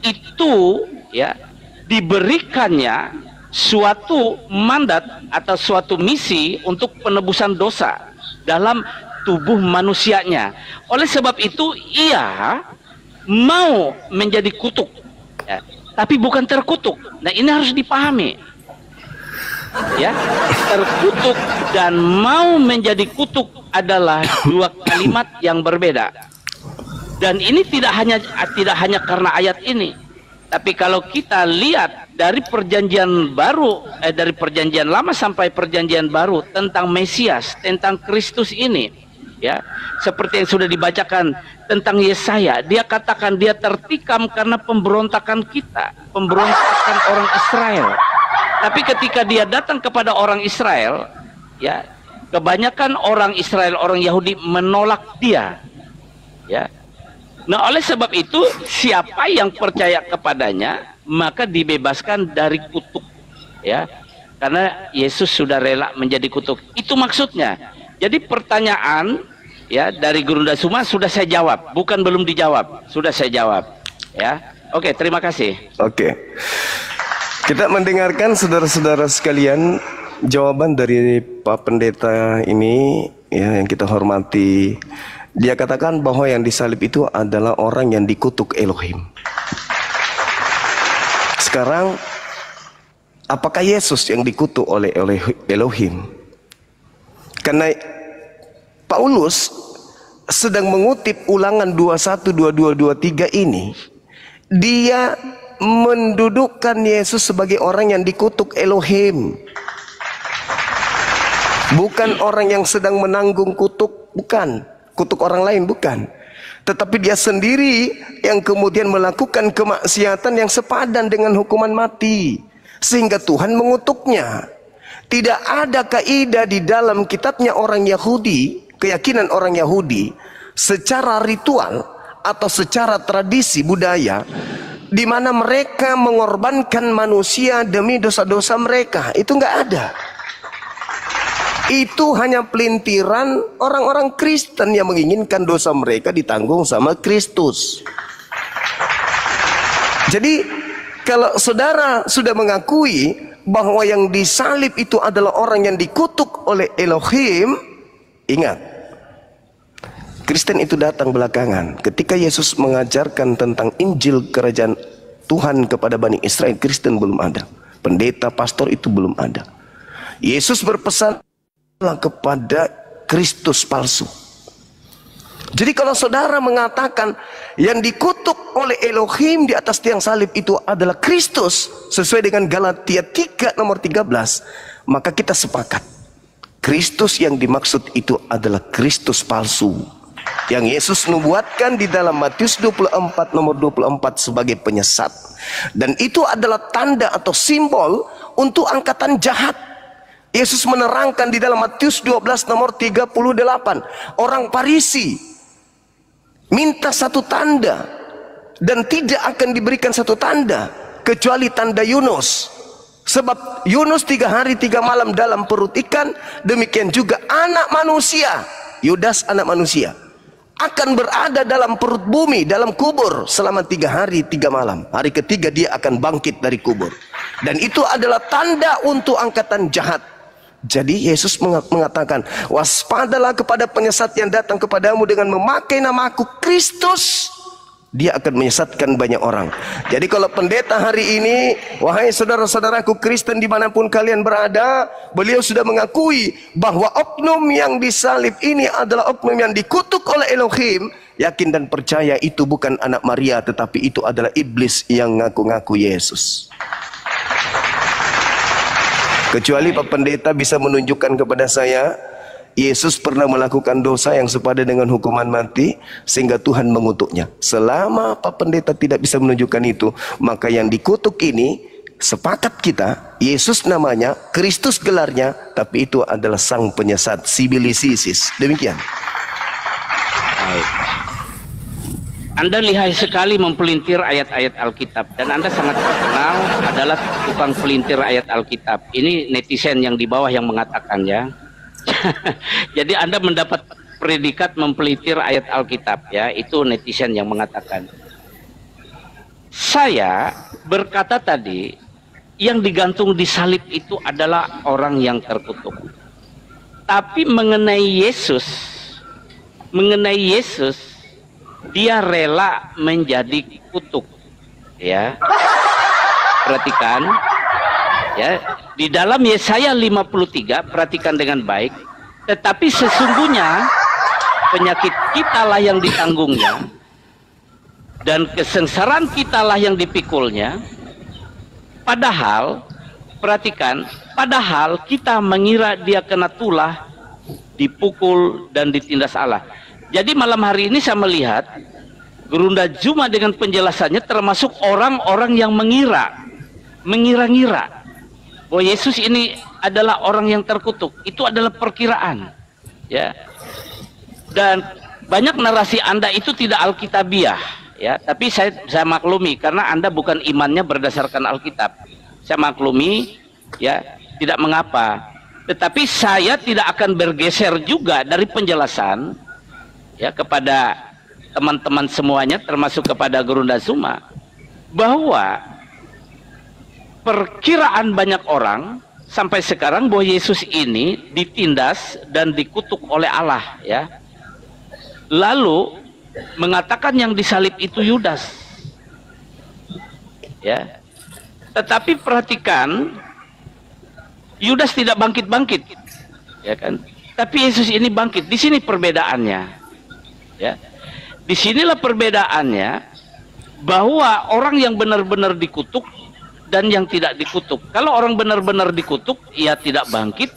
itu, ya, diberikannya suatu mandat atau suatu misi untuk penebusan dosa dalam tubuh manusianya. Oleh sebab itu ia mau menjadi kutuk, ya, tapi bukan terkutuk. Nah, ini harus dipahami, ya. Terkutuk dan mau menjadi kutuk adalah dua kalimat yang berbeda. Dan ini tidak hanya karena ayat ini, tapi kalau kita lihat dari perjanjian baru, dari perjanjian lama sampai perjanjian baru tentang Mesias, tentang Kristus ini, ya, seperti yang sudah dibacakan tentang Yesaya, dia katakan dia tertikam karena pemberontakan kita, pemberontakan orang Israel. Tapi ketika dia datang kepada orang Israel, ya, kebanyakan orang Israel, orang Yahudi menolak dia, ya. Nah, oleh sebab itu siapa yang percaya kepadanya maka dibebaskan dari kutuk, ya, karena Yesus sudah rela menjadi kutuk. Itu maksudnya. Jadi pertanyaan, ya, dari Guru Dasuma sudah saya jawab, bukan belum dijawab, sudah saya jawab, ya. Oke, terima kasih. Oke. Kita mendengarkan saudara-saudara sekalian jawaban dari Pak Pendeta ini, ya, yang kita hormati. Dia katakan bahwa yang disalib itu adalah orang yang dikutuk Elohim. Sekarang, apakah Yesus yang dikutuk oleh Elohim? Karena Paulus sedang mengutip Ulangan 21, 22, 23 ini, dia mendudukkan Yesus sebagai orang yang dikutuk Elohim, bukan orang yang sedang menanggung kutuk, bukan kutuk orang lain, bukan, tetapi dia sendiri yang kemudian melakukan kemaksiatan yang sepadan dengan hukuman mati, sehingga Tuhan mengutuknya. Tidak ada kaidah di dalam kitabnya orang Yahudi, keyakinan orang Yahudi, secara ritual atau secara tradisi budaya, di mana mereka mengorbankan manusia demi dosa-dosa mereka. Itu nggak ada. Itu hanya pelintiran orang-orang Kristen yang menginginkan dosa mereka ditanggung sama Kristus. Jadi kalau saudara sudah mengakui bahwa yang disalib itu adalah orang yang dikutuk oleh Elohim, ingat, Kristen itu datang belakangan. Ketika Yesus mengajarkan tentang Injil Kerajaan Tuhan kepada Bani Israel, Kristen belum ada. Pendeta, pastor itu belum ada. Yesus berpesan kepada Kristus palsu. Jadi kalau saudara mengatakan yang dikutuk oleh Elohim di atas tiang salib itu adalah Kristus, sesuai dengan Galatia 3 nomor 13, maka kita sepakat Kristus yang dimaksud itu adalah Kristus palsu, yang Yesus nubuatkan di dalam Matius 24 nomor 24 sebagai penyesat. Dan itu adalah tanda atau simbol untuk angkatan jahat. Yesus menerangkan di dalam Matius 12 nomor 38, orang Farisi minta satu tanda dan tidak akan diberikan satu tanda kecuali tanda Yunus. Sebab Yunus 3 hari 3 malam dalam perut ikan, demikian juga anak manusia, Yudas anak manusia, akan berada dalam perut bumi, dalam kubur selama 3 hari 3 malam. Hari ketiga dia akan bangkit dari kubur. Dan itu adalah tanda untuk angkatan jahat. Jadi Yesus mengatakan, waspadalah kepada penyesat yang datang kepadamu dengan memakai namaku Kristus. Dia akan menyesatkan banyak orang. Jadi kalau pendeta hari ini, wahai saudara-saudaraku Kristen dimanapun kalian berada, beliau sudah mengakui bahwa oknum yang disalib ini adalah oknum yang dikutuk oleh Elohim. Yakin dan percaya itu bukan anak Maria, tetapi itu adalah iblis yang ngaku-ngaku Yesus. Kecuali Pak Pendeta bisa menunjukkan kepada saya Yesus pernah melakukan dosa yang sepadan dengan hukuman mati sehingga Tuhan mengutuknya. Selama Pak Pendeta tidak bisa menunjukkan itu, maka yang dikutuk ini sepakat kita, Yesus namanya, Kristus gelarnya, tapi itu adalah sang penyesat, Sibilisisis. Demikian. Anda lihai sekali mempelintir ayat-ayat Alkitab dan Anda sangat terkenal adalah tukang pelintir ayat Alkitab. Ini netizen yang di bawah yang mengatakan ya. Jadi Anda mendapat predikat mempelintir ayat Alkitab ya, itu netizen yang mengatakan. Saya berkata tadi yang digantung di salib itu adalah orang yang terkutuk. Tapi mengenai Yesus dia rela menjadi kutuk, ya. Perhatikan, ya, di dalam Yesaya 53, perhatikan dengan baik. Tetapi sesungguhnya penyakit kitalah yang ditanggungnya dan kesengsaraan kitalah yang dipikulnya. Padahal, perhatikan, padahal kita mengira dia kena tulah, dipukul dan ditindas Allah. Jadi malam hari ini saya melihat Gurunda Zuma dengan penjelasannya termasuk orang-orang yang mengira-ngira bahwa Yesus ini adalah orang yang terkutuk. Itu adalah perkiraan, ya. Dan banyak narasi Anda itu tidak alkitabiah, ya. Tapi saya maklumi karena Anda bukan imannya berdasarkan Alkitab. Saya maklumi, ya, tidak mengapa. Tetapi saya tidak akan bergeser juga dari penjelasan, ya, kepada teman-teman semuanya termasuk kepada Gurunda Zuma bahwa perkiraan banyak orang sampai sekarang bahwa Yesus ini ditindas dan dikutuk oleh Allah, ya. Lalu mengatakan yang disalib itu Yudas, ya. Tetapi perhatikan, Yudas tidak bangkit-bangkit, ya kan? Tapi Yesus ini bangkit. Di sini perbedaannya, ya. Disinilah perbedaannya bahwa orang yang benar-benar dikutuk dan yang tidak dikutuk. Kalau orang benar-benar dikutuk, ia tidak bangkit,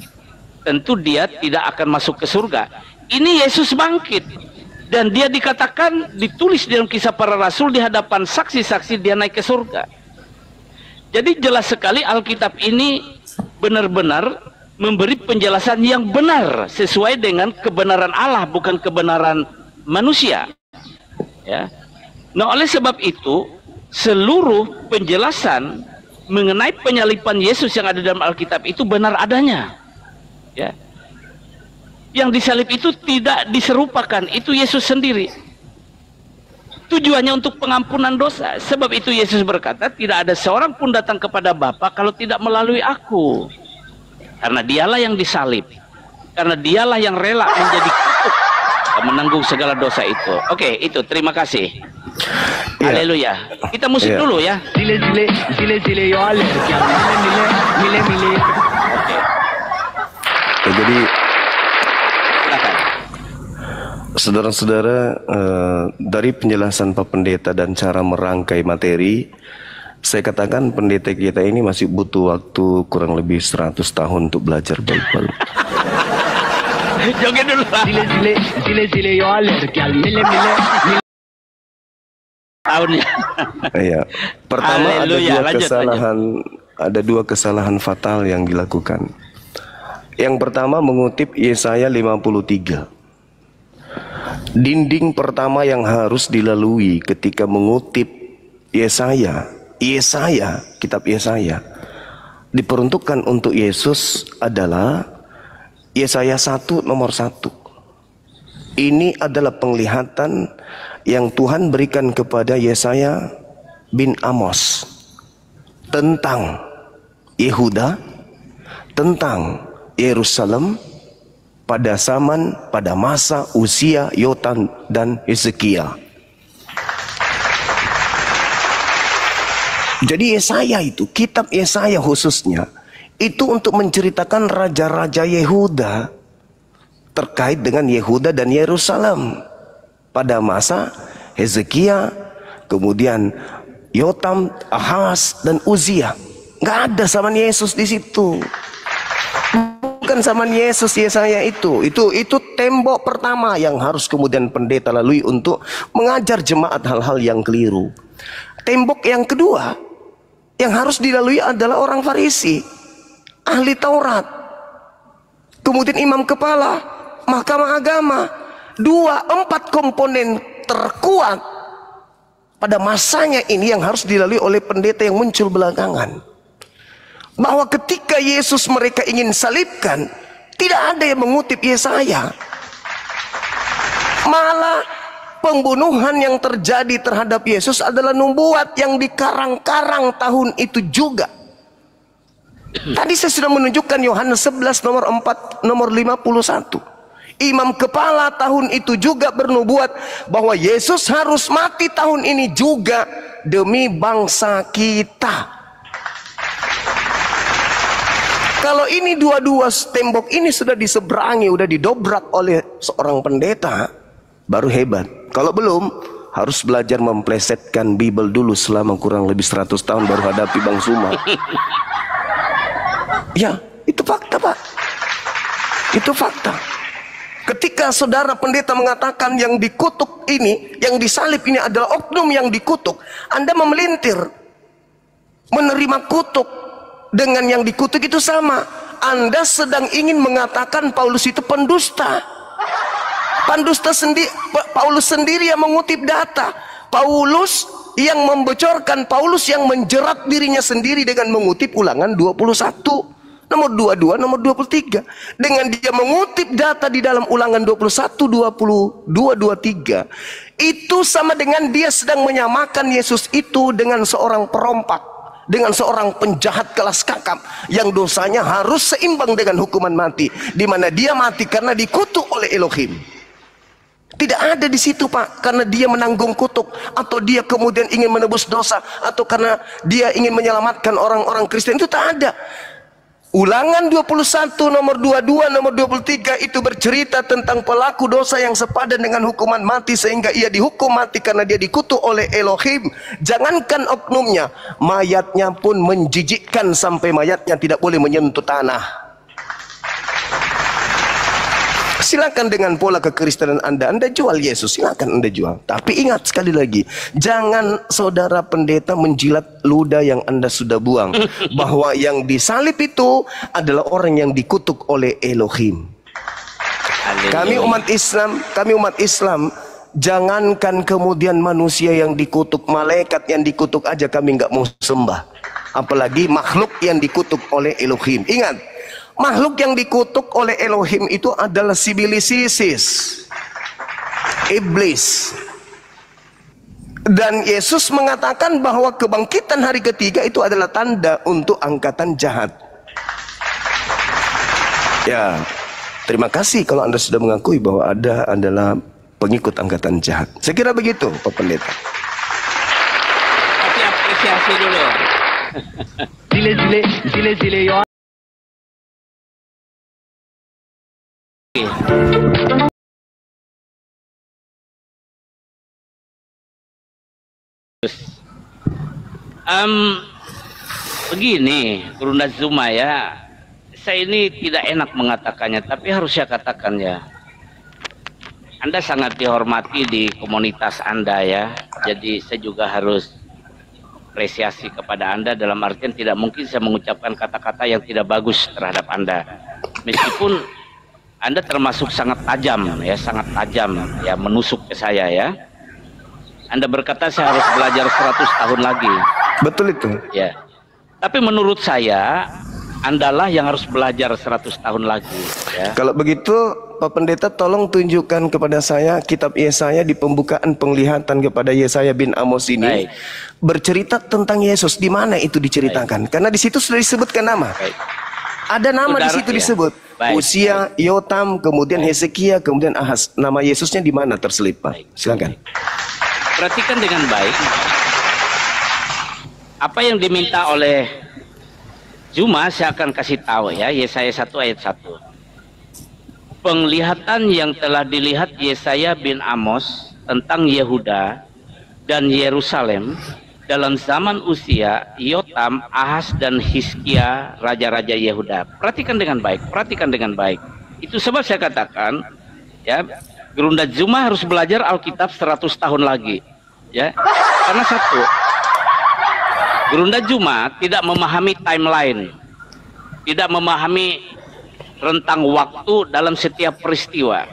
tentu dia tidak akan masuk ke surga. Ini Yesus bangkit dan dia dikatakan, ditulis dalam Kisah Para Rasul di hadapan saksi-saksi dia naik ke surga. Jadi jelas sekali Alkitab ini benar-benar memberi penjelasan yang benar sesuai dengan kebenaran Allah, bukan kebenaran manusia, ya. Nah, oleh sebab itu seluruh penjelasan mengenai penyaliban Yesus yang ada dalam Alkitab itu benar adanya, ya. Yang disalib itu tidak diserupakan, itu Yesus sendiri. Tujuannya untuk pengampunan dosa. Sebab itu Yesus berkata, tidak ada seorang pun datang kepada Bapa kalau tidak melalui aku. Karena dialah yang disalib, karena dialah yang rela menjadi kutuk dan menanggung segala dosa itu. Oke, itu terima kasih. Haleluya. Kita musik dulu ya. Oke. Jadi saudara-saudara, dari penjelasan Pak Pendeta dan cara merangkai materi, saya katakan pendeta kita ini masih butuh waktu kurang lebih 100 tahun untuk belajar Bible. Joget dulu. Tahunnya. Iya. Pertama, ada dua kesalahan fatal yang dilakukan. Yang pertama mengutip Yesaya 53. Dinding pertama yang harus dilalui ketika mengutip kitab Yesaya diperuntukkan untuk Yesus adalah Yesaya 1 nomor 1. Ini adalah penglihatan yang Tuhan berikan kepada Yesaya bin Amos tentang Yehuda, tentang Yerusalem pada masa Uzia, Yotam dan Hezekia. Jadi Yesaya itu, kitab Yesaya khususnya, itu untuk menceritakan raja-raja Yehuda terkait dengan Yehuda dan Yerusalem pada masa Hezekia, kemudian Yotam, Ahaz dan Uzia. Nggak ada zaman Yesus di situ. Bukan zaman Yesus Yesaya itu tembok pertama yang harus kemudian pendeta lalui untuk mengajar jemaat hal-hal yang keliru. Tembok yang kedua yang harus dilalui adalah orang Farisi, ahli Taurat, kemudian imam kepala, mahkamah agama. 4 komponen terkuat pada masanya ini yang harus dilalui oleh pendeta yang muncul belakangan. Bahwa ketika Yesus mereka ingin salibkan, tidak ada yang mengutip Yesaya. Malah pembunuhan yang terjadi terhadap Yesus adalah nubuat yang dikarang-karang tahun itu juga. Tadi saya sudah menunjukkan Yohanes 11 nomor 51. Imam kepala tahun itu juga bernubuat bahwa Yesus harus mati tahun ini juga demi bangsa kita. Kalau ini dua-dua tembok ini sudah diseberangi, sudah didobrak oleh seorang pendeta, baru hebat. Kalau belum, harus belajar memplesetkan Bible dulu selama kurang lebih 100 tahun baru hadapi Bang Zuma. Ya, itu fakta, Pak. Itu fakta. Ketika saudara pendeta mengatakan yang dikutuk ini, yang disalib ini adalah oknum yang dikutuk, Anda memelintir. Menerima kutuk dengan yang dikutuk itu sama. Anda sedang ingin mengatakan Paulus itu pendusta. Paulus sendiri yang mengutip data. Paulus yang membocorkan, Paulus yang menjerat dirinya sendiri dengan mengutip Ulangan 21. Nomor 22, nomor 23. Dengan dia mengutip data di dalam Ulangan 21, 22, 23. Itu sama dengan dia sedang menyamakan Yesus itu dengan seorang perompak, dengan seorang penjahat kelas kakap yang dosanya harus seimbang dengan hukuman mati, di mana dia mati karena dikutuk oleh Elohim. Tidak ada di situ, Pak, karena dia menanggung kutuk, atau dia kemudian ingin menebus dosa, atau karena dia ingin menyelamatkan orang-orang Kristen. Itu tak ada. Ulangan 21 nomor 22 nomor 23 itu bercerita tentang pelaku dosa yang sepadan dengan hukuman mati sehingga ia dihukum mati karena dia dikutuk oleh Elohim. Jangankan oknumnya, mayatnya pun menjijikkan sampai mayatnya tidak boleh menyentuh tanah. Silakan dengan pola kekristenan Anda jual Yesus, silakan Anda jual. Tapi ingat sekali lagi, jangan saudara pendeta menjilat ludah yang Anda sudah buang, bahwa yang disalib itu adalah orang yang dikutuk oleh Elohim. Kami umat Islam, jangankan kemudian manusia yang dikutuk, malaikat yang dikutuk aja kami nggak mau sembah, apalagi makhluk yang dikutuk oleh Elohim. Ingat, makhluk yang dikutuk oleh Elohim itu adalah sibilisisis, iblis. Dan Yesus mengatakan bahwa kebangkitan hari ketiga itu adalah tanda untuk angkatan jahat. Ya, terima kasih kalau Anda sudah mengakui bahwa Anda adalah pengikut angkatan jahat. Saya kira begitu, Pak Pendeta. Tapi apresiasi dulu. Zile yo. Begini, Gurunda Zuma ya, saya ini tidak enak mengatakannya, tapi harus saya katakan ya. Anda sangat dihormati di komunitas Anda ya, jadi saya juga harus apresiasi kepada Anda dalam artian tidak mungkin saya mengucapkan kata-kata yang tidak bagus terhadap Anda. Meskipun Anda termasuk sangat tajam ya, menusuk ke saya ya. Anda berkata saya harus belajar 100 tahun lagi. Betul itu. Ya. Tapi menurut saya, Andalah yang harus belajar 100 tahun lagi. Ya. Kalau begitu, Pak Pendeta tolong tunjukkan kepada saya kitab Yesaya di pembukaan penglihatan kepada Yesaya bin Amos ini. Baik. Bercerita tentang Yesus. Di mana itu diceritakan? Baik. Karena di situ sudah disebutkan nama. Baik. Ada nama di situ ya. Disebut. Baik. Usia, Yotam, kemudian Hezekia, kemudian Ahaz. Nama Yesusnya di mana terselip, Pak? Silakan. Perhatikan dengan baik apa yang diminta oleh Zuma. Saya akan kasih tahu ya, Yesaya 1 ayat 1. Penglihatan yang telah dilihat Yesaya bin Amos tentang Yehuda dan Yerusalem dalam zaman Usia, Yotam, Ahaz dan Hizkia, raja-raja Yehuda. Perhatikan dengan baik, perhatikan dengan baik. Itu sebab saya katakan ya, Gurunda Zuma harus belajar Alkitab 100 tahun lagi ya. Karena satu, Gurunda Zuma tidak memahami timeline, tidak memahami rentang waktu dalam setiap peristiwa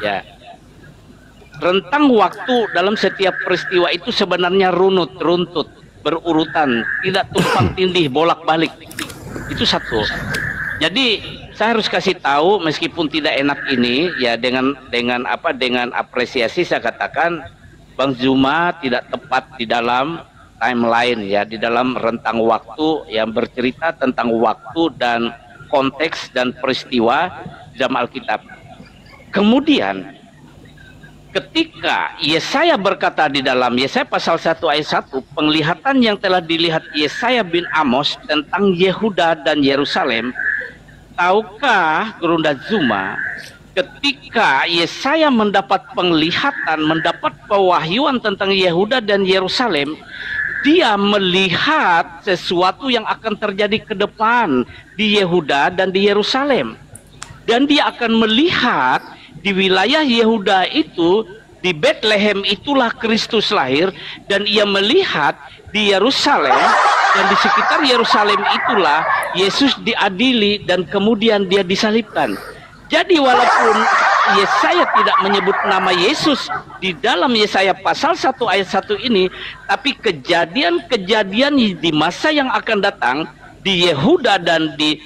ya. rentang waktu dalam setiap peristiwa itu sebenarnya runtut, berurutan, tidak tumpang tindih, bolak-balik. Itu satu. Jadi saya harus kasih tahu, meskipun tidak enak ini, ya dengan apresiasi saya katakan Bang Zuma tidak tepat di dalam timeline, ya, di dalam rentang waktu yang bercerita tentang waktu dan konteks dan peristiwa dalam Alkitab. Kemudian ketika Yesaya berkata di dalam Yesaya pasal 1 ayat 1, penglihatan yang telah dilihat Yesaya bin Amos tentang Yehuda dan Yerusalem, tahukah Gurunda Zuma, ketika Yesaya mendapat penglihatan, mendapat pewahyuan tentang Yehuda dan Yerusalem, dia melihat sesuatu yang akan terjadi ke depan di Yehuda dan di Yerusalem. Dan dia akan melihat di wilayah Yehuda itu, di Bethlehem itulah Kristus lahir, dan ia melihat di Yerusalem dan di sekitar Yerusalem itulah Yesus diadili dan kemudian dia disalibkan. Jadi walaupun Yesaya tidak menyebut nama Yesus di dalam Yesaya pasal 1 ayat 1 ini, tapi kejadian-kejadian di masa yang akan datang di Yehuda dan di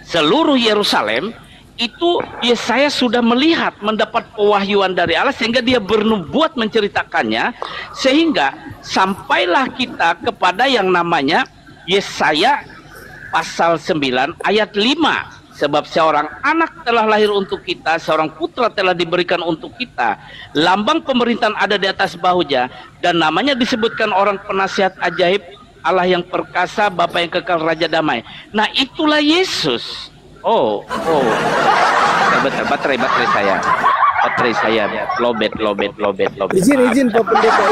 seluruh Yerusalem itu Yesaya sudah melihat, mendapat pewahyuan dari Allah, sehingga dia bernubuat menceritakannya, sehingga sampailah kita kepada yang namanya Yesaya pasal 9 ayat 5. Sebab seorang anak telah lahir untuk kita, seorang putra telah diberikan untuk kita, lambang pemerintahan ada di atas bahunya, dan namanya disebutkan orang penasihat ajaib, Allah yang perkasa, Bapa yang kekal, Raja damai. Nah, itulah Yesus. Bentar, baterai saya lobet. Izin Pak Pendeta,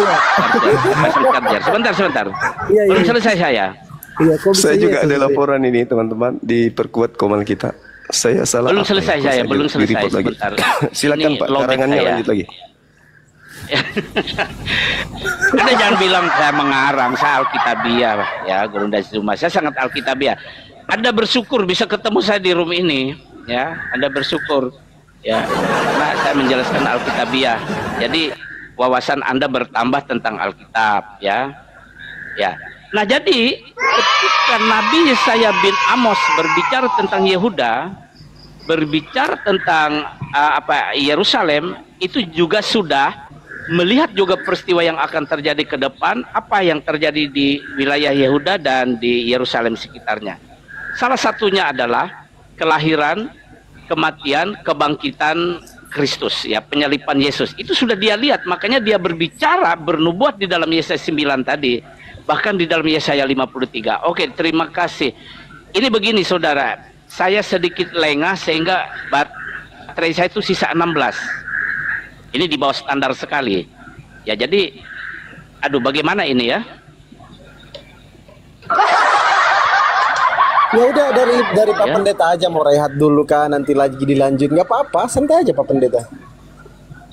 ya. Sebentar. Iya. Belum selesai saya. Iya, Saya juga ada laporan ini, teman-teman, diperkuat Komal kita. Saya salah. Belum selesai saya, belum selesai. Sebentar. Silakan Ini Pak, lobet karangannya saya. lanjut lagi. Anda jangan bilang saya mengarang, saya Alkitabiah, ya, Gurunda Zuma. Saya sangat Alkitabiah. Anda bersyukur bisa ketemu saya di room ini, ya. Anda bersyukur, ya. Karena saya menjelaskan Alkitabiah. Jadi wawasan Anda bertambah tentang Alkitab, ya. Ya. Nah, jadi ketika Nabi Yesaya bin Amos berbicara tentang Yehuda, berbicara tentang Yerusalem, itu juga sudah melihat juga peristiwa yang akan terjadi ke depan, apa yang terjadi di wilayah Yehuda dan di Yerusalem sekitarnya. Salah satunya adalah kelahiran, kematian, kebangkitan Kristus, ya, penyalipan Yesus. Itu sudah dia lihat, makanya dia berbicara, bernubuat di dalam Yesaya 9 tadi, bahkan di dalam Yesaya 53. Oke, terima kasih. Ini begini saudara, saya sedikit lengah sehingga baterai saya itu sisa 16. Ini di bawah standar sekali. Ya, jadi bagaimana ini, ya? Ya udah, dari Pak Pendeta aja, mau rehat dulu kan, nanti lagi dilanjut, nggak apa-apa, santai aja Pak Pendeta.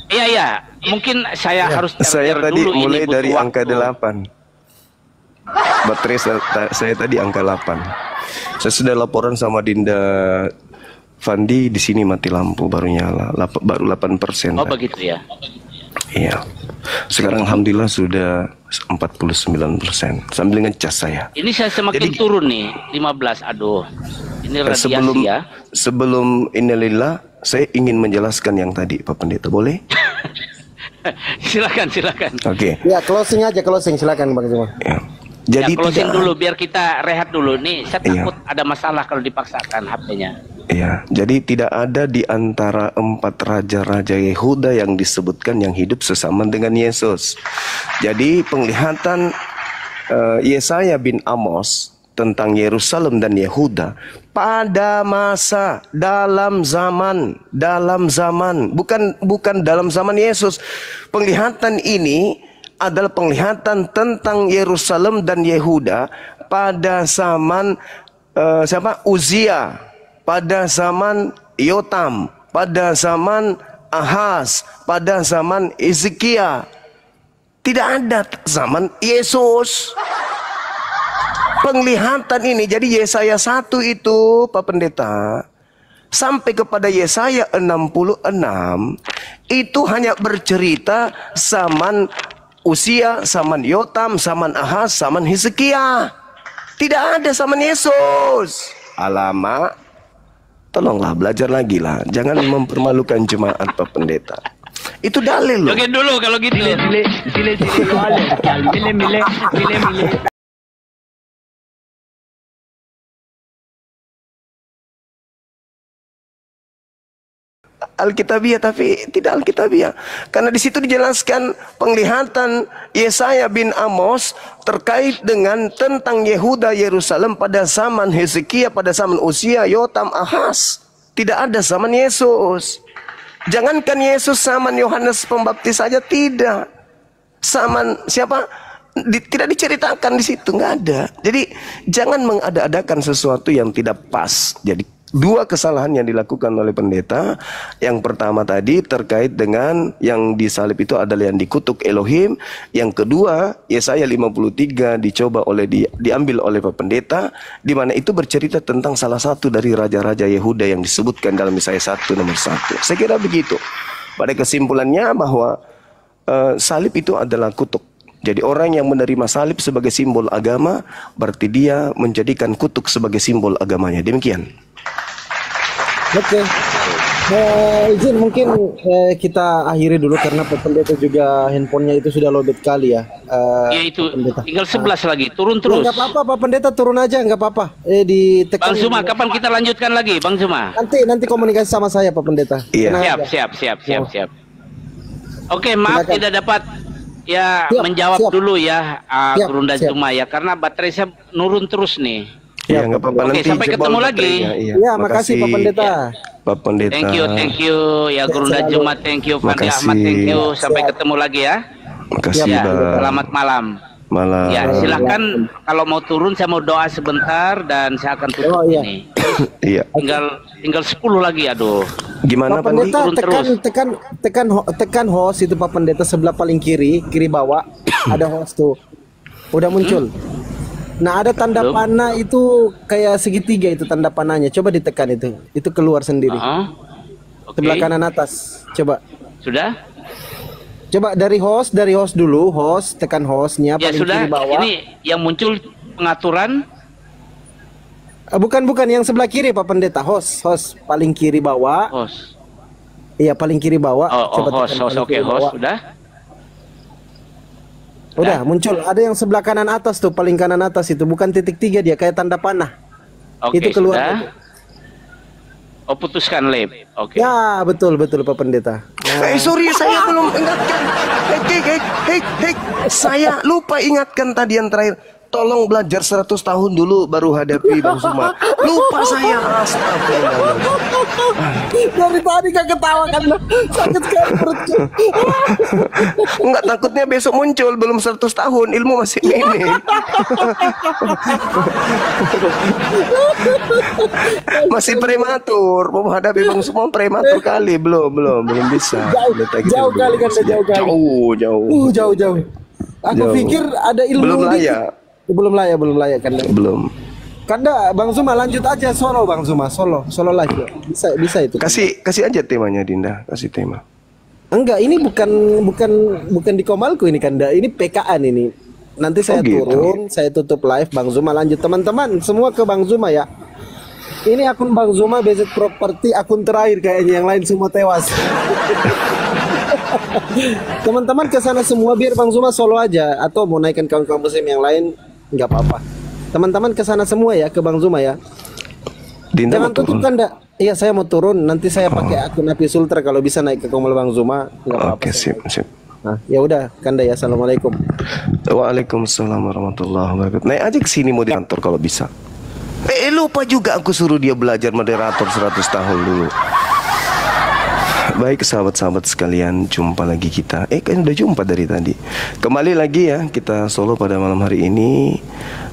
Iya, mungkin saya harus Saya tadi dulu, mulai ini dari butuh angka waktu. 8. Baterai saya tadi angka 8. Saya sudah laporan sama Dinda Fandi, di sini mati lampu baru nyala, baru 8%. Oh, begitu ya. Iya. Sekarang alhamdulillah sudah 49%. Sambil ngecas saya. Ini saya semakin Jadi, turun nih, 15. Aduh. Ini radiasi ya. Sebelum innalillah, saya ingin menjelaskan yang tadi, Pak Pendeta, boleh? Silakan. Oke. Ya, closing aja, silakan Bang Zuma. Ya. Jadi closing tidak, dulu biar kita rehat dulu nih. Saya Iya. takut ada masalah kalau dipaksakan HP-nya. ya, jadi tidak ada di antara 4 raja-raja Yehuda yang disebutkan yang hidup sesama dengan Yesus. Jadi penglihatan Yesaya bin Amos tentang Yerusalem dan Yehuda pada masa dalam zaman bukan dalam zaman Yesus. Penglihatan ini adalah penglihatan tentang Yerusalem dan Yehuda pada zaman Uzia, pada zaman Yotam, pada zaman Ahaz, pada zaman Hezekia. Tidak ada zaman Yesus. Penglihatan ini, jadi Yesaya 1 itu, Pak Pendeta, sampai kepada Yesaya 66 itu hanya bercerita zaman Usia, zaman Yotam, zaman Ahaz, zaman Hezekia. Tidak ada zaman Yesus. Alamak, tolonglah belajar lagi lah. Jangan mempermalukan jemaat Pak Pendeta. Itu dalil loh. Oke dulu kalau gitu. Alkitabiah tapi tidak Alkitabiah. Karena di situ dijelaskan penglihatan Yesaya bin Amos terkait dengan tentang Yehuda Yerusalem pada zaman Hezekia, pada zaman Usia, Yotam, Ahaz. Tidak ada zaman Yesus. Jangankan Yesus, zaman Yohanes Pembaptis saja tidak. Zaman siapa? Tidak diceritakan di situ, nggak ada. Jadi jangan mengada-adakan sesuatu yang tidak pas. Jadi dua kesalahan yang dilakukan oleh pendeta. Yang pertama tadi terkait dengan yang disalib itu adalah yang dikutuk Elohim. Yang kedua, Yesaya 53 diambil oleh Pak Pendeta, di mana itu bercerita tentang salah satu dari raja-raja Yehuda yang disebutkan dalam Yesaya 1 nomor 1. Saya kira begitu. Pada kesimpulannya bahwa salib itu adalah kutuk. Jadi orang yang menerima salib sebagai simbol agama, berarti dia menjadikan kutuk sebagai simbol agamanya. Demikian. Oke. Izin mungkin kita akhiri dulu karena Pak Pendeta juga handphonenya itu sudah lobet kali ya. Ya itu Pendeta. tinggal 11 lagi, turun terus. Enggak apa-apa Pak Pendeta, turun aja nggak apa-apa. Ditekan. Bang Zuma, kapan kita lanjutkan lagi, Bang Zuma? Nanti komunikasi sama saya Pak Pendeta. Iya. Tenang aja. Siap. Oke, maaf Silakan. tidak dapat ya Siap, menjawab siap. dulu ya Siap, Gurunda siap. Zuma ya, karena baterai saya nurun terus nih. Iya, nggak apa-apa. Oke, Nanti sampai jebol ketemu lagi. baterainya. Iya, Ya, makasih Pak Pendeta. Pak Pendeta. Thank you ya Gurunda selalu. Zuma, thank you Fandi Makasih. Ahmad, thank you. Sampai Siap. ketemu lagi ya. Makasih, Ya, Bang. selamat malam. Malam. Ya, silakan kalau mau turun saya mau doa sebentar dan saya akan tutup Oh, iya. ini. Iya. Tinggal 10 lagi, aduh. Gimana Pak Pandi? Pendeta turun tekan host itu Pak Pendeta sebelah paling kiri bawah ada host tuh. Udah muncul. Nah, ada tanda Belum. panah itu kayak segitiga itu tanda panahnya. Coba ditekan itu. Itu keluar sendiri. Oke. Sebelah kanan atas. Coba. Sudah? Coba dari host dulu, tekan hostnya Ya paling sudah. kiri bawah. Ini yang muncul pengaturan. Bukan yang sebelah kiri Pak Pendeta, host paling kiri bawah. Host. Iya, paling kiri bawah. Host. tekan paling Oke, kiri host bawah. sudah. Udah muncul. Ada yang sebelah kanan atas tuh, paling kanan atas itu bukan titik 3 dia kayak tanda panah. Oke, Itu keluar. sudah. Oh, putuskan lab. Oke. Ya, betul Pak Pendeta. Sorry, saya belum ingatkan. Hei, saya lupa ingatkan tadi yang terakhir. Tolong belajar 100 tahun dulu baru hadapi Bang Zuma. Lupa saya. Astagfirullahaladzim. Dari tadi gak ketawa kan lo. Sakit sekali perutku. Enggak, takutnya besok muncul belum 100 tahun, ilmu masih minim. Masih prematur. Mau hadapi Bang Zuma prematur kali, belum bisa. Jauh kali kan, jauh kali. Jauh. Jauh. Aku Jauh. pikir ada ilmu Belum dikit. layak. Belum layak kan. Belum. Kanda Bang Zuma lanjut aja solo Bang Zuma, solo lagi. Bisa itu. Kasih aja temanya Dinda, kasih tema. Enggak, ini bukan di Komalku ini Kanda. Ini PKN ini. Nanti saya gitu. turun, saya tutup live, Bang Zuma lanjut. Teman-teman semua ke Bang Zuma ya. Ini akun Bang Zuma BZ Property, akun terakhir kayaknya, yang lain semua tewas. Teman-teman ke sana semua biar Bang Zuma solo aja, atau mau naikkan kawan-kawan muslim yang lain nggak apa-apa. Teman-teman ke sana semua ya, ke Bang Zuma ya. Dinda Jangan mau turun. tutup Kanda. Iya, saya mau turun. Nanti saya pakai akun Api Sultra kalau bisa naik ke Komal Bang Zuma. Nggak apa-apa. Oke, sip. Nah, ya udah Kanda ya. Assalamualaikum. Waalaikumsalam warahmatullahi wabarakatuh. Naik aja ke sini mau di kantor kalau bisa. Lupa juga aku suruh dia belajar moderator 100 tahun dulu. Baik sahabat-sahabat sekalian, jumpa lagi kita. Kan udah jumpa dari tadi. Kembali lagi ya kita solo pada malam hari ini.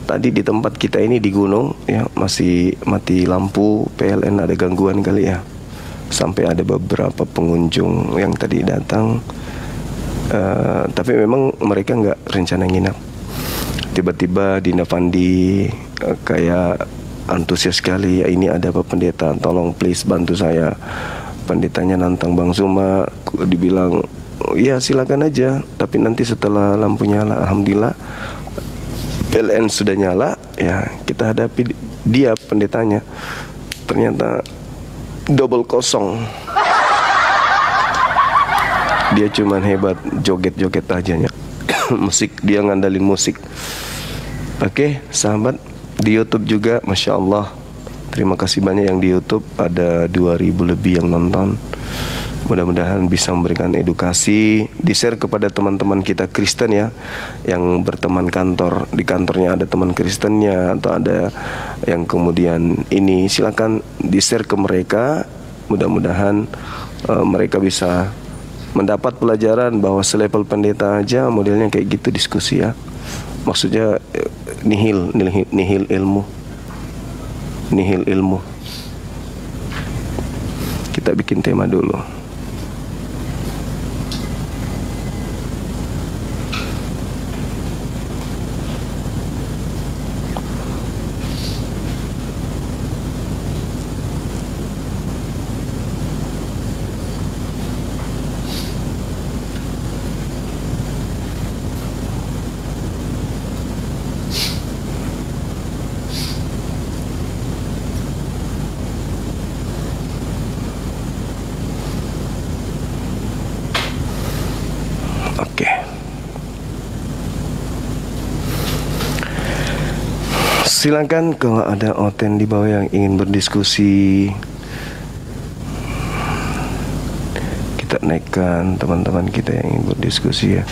Tadi di tempat kita ini di gunung ya, masih mati lampu, PLN ada gangguan kali ya. Sampai ada beberapa pengunjung yang tadi datang. Tapi memang mereka nggak rencana nginap. Tiba-tiba Dinda Fandi kayak antusias sekali. Ya, ini ada Pak Pendeta, tolong please bantu saya. Pendetanya nantang Bang Zuma, dibilang oh, iya silakan aja, tapi nanti setelah lampu nyala, alhamdulillah PLN sudah nyala, ya kita hadapi dia pendetanya. Ternyata double kosong. Dia cuman hebat joget-joget ajanya. Musik, dia ngandalin musik. Oke, sahabat, di YouTube juga Masya Allah, terima kasih banyak yang di YouTube, ada 2000 lebih yang nonton. Mudah-mudahan bisa memberikan edukasi, di-share kepada teman-teman kita Kristen ya, yang berteman kantor, di kantornya ada teman Kristennya atau ada yang kemudian ini, silakan di-share ke mereka. Mudah-mudahan mereka bisa mendapat pelajaran bahwa selevel pendeta aja modelnya kayak gitu diskusi ya. Maksudnya nihil ilmu. Nihil ilmu. Kita bikin tema dulu. Oke. Silakan kalau ada Oten di bawah yang ingin berdiskusi, kita naikkan teman-teman kita yang ingin berdiskusi ya.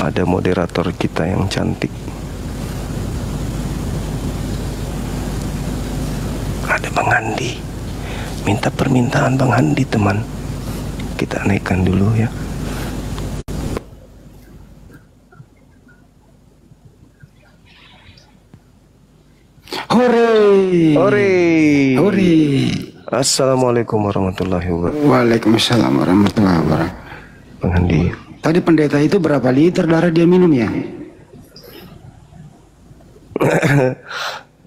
Ada moderator kita yang cantik. Ada Bang Handi. Minta permintaan Bang Handi teman. Kita naikkan dulu ya. Hore. Hore. Hore. Assalamualaikum warahmatullahi wabarakatuh. Waalaikumsalam warahmatullahi wabarakatuh. Bang Handi. Tadi pendeta itu berapa liter darah dia minum ya?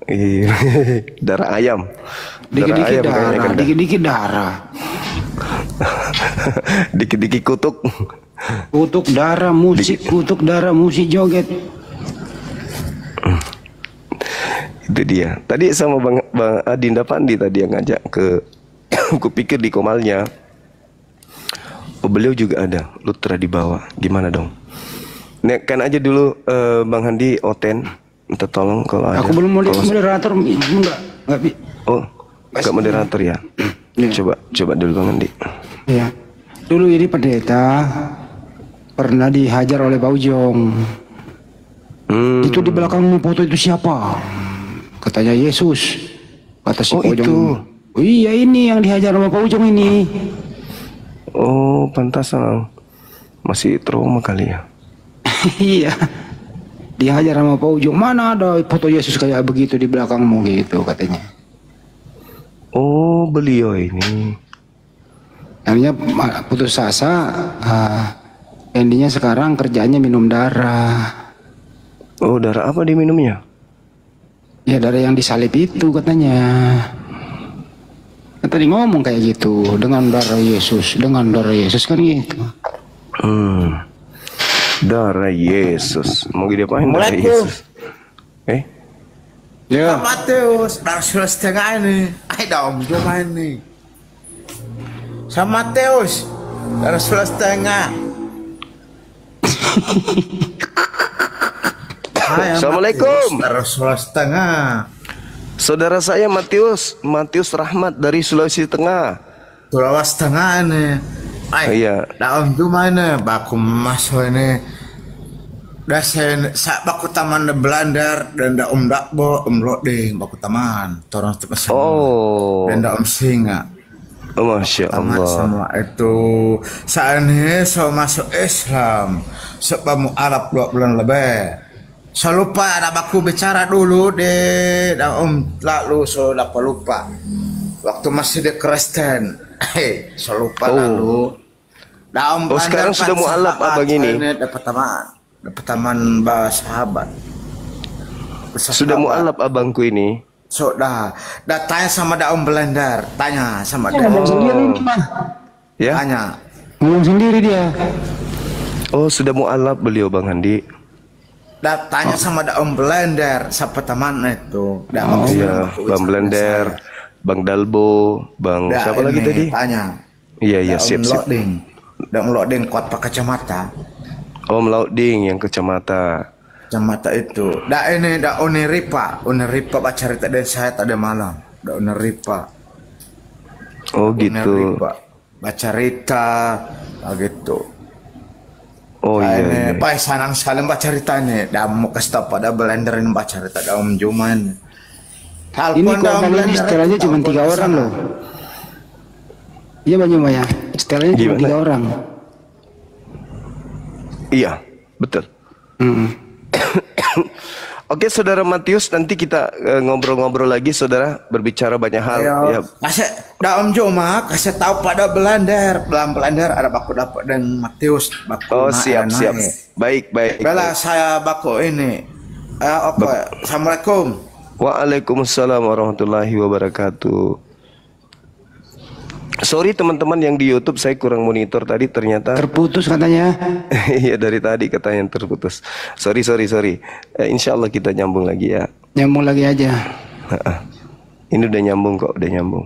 Iya. Darah ayam. Dikit-dikit kayaknya darah, kan. dikit-dikit darah. Dikit-dikit kutuk. Kutuk darah musik, kutuk darah musik joget. Itu dia. Tadi sama Bang Adinda Pandi tadi yang ngajak ke kupikir di Komalnya. Oh, beliau juga ada Lutra di bawah. Gimana dong? Naikkan aja dulu Bang Handi Oten. Minta tolong kalau ada. Aku belum moderator, enggak. Oh, enggak moderator ya. Ya. Coba dulu Bang Handi. Ya. Dulu ini pendeta pernah dihajar oleh Baujong. Itu di belakangmu foto itu siapa? Katanya Yesus. Kata si Baujong. Itu. Oh, iya ini yang dihajar sama Baujong ini. Oh, pantasan masih trauma kali ya. Iya. Dihajar sama Baujong. Mana ada foto Yesus kayak begitu di belakangmu gitu katanya. Oh, beliau ini. Akhirnya putus asa. Endingnya sekarang kerjanya minum darah. Oh, darah apa diminumnya? Ya darah yang disalib itu katanya. Kan tadi ngomong kayak gitu, dengan darah Yesus kan gitu. Darah Yesus. Mau diapain darah Yesus? Ya. Mateus, darah 1,5 ini. Ayo dong, coba ini. Sama Mateus, darah 1,5. Assalamualaikum. Darah 1,5. Saudara saya Matius Rahmat dari Sulawesi Tengah. Sulawesi Tengah ini. Ayo, Iya. daun cuma ini, baku masuk ini. Dah saya baku taman de Belandar dan dah dakbo ding baku taman. Torang cepat semua. Oh. Dan dah singa. Oh, Masya Tamat Allah. semua itu saat ini so masuk Islam sepamu Arab 2 bulan lebih. So lupa ada baku bicara dulu deh, lalu so dapat lupa. Waktu masih di Kristen, so lupa lalu. Oh, sekarang sudah mualaf abang ini. Dapat taman bahasa sahabat. Sudah mualaf abangku ini. Sudah. Dah tanya sama Daum Blender. Tanya sama Dia ngomong sendiri ini mah. Ya. Tanya. Ngomong sendiri dia. Oh, sudah mualaf beliau Bang Handi. Dah tanya sama Daum Blender. Siapa temannya itu? Dah Oh, maksudnya iya, aku Bang bicara Blender, saya. Bang Dalbo, Bang Dah siapa lagi ini, tadi? Tanya. Iya, iya, Daum siap, siap. Loading. Daum Loading kuat pakai kacamata. Oh, Melauding yang kecamata. Kacamata itu. Dah ini dah Uniripa. Uniripa baca cerita dan saya tadi malam. Dah Uniripa. Oh, gitu. Uniripa. Baca cerita begitu. Oh, iya, iya. Ini Pak sanang sekali baca cerita ini. Dah mau kasih tahu pada Blenderin baca cerita Daum Juman. Ini korban ini setelahnya cuma 3 orang loh. Iya Bang Juma ya. Setelahnya cuma Gimana? 3 orang. Iya, betul. Oke, Saudara Matius, nanti kita ngobrol-ngobrol lagi, Saudara, berbicara banyak hal. Ya, Kasih Daum Juma kasih tahu pada Blender. Blender ada baku dapat dan Matius baku. oh, siap, siap. Baik, baik. Bela saya baku ini. Apa? Assalamualaikum. Waalaikumsalam warahmatullahi wabarakatuh. Sorry teman-teman yang di YouTube, saya kurang monitor tadi, ternyata Terputus katanya. iya dari tadi katanya terputus. Sorry. Insya Allah kita nyambung lagi ya. Nyambung lagi aja. Ini udah nyambung kok, udah nyambung.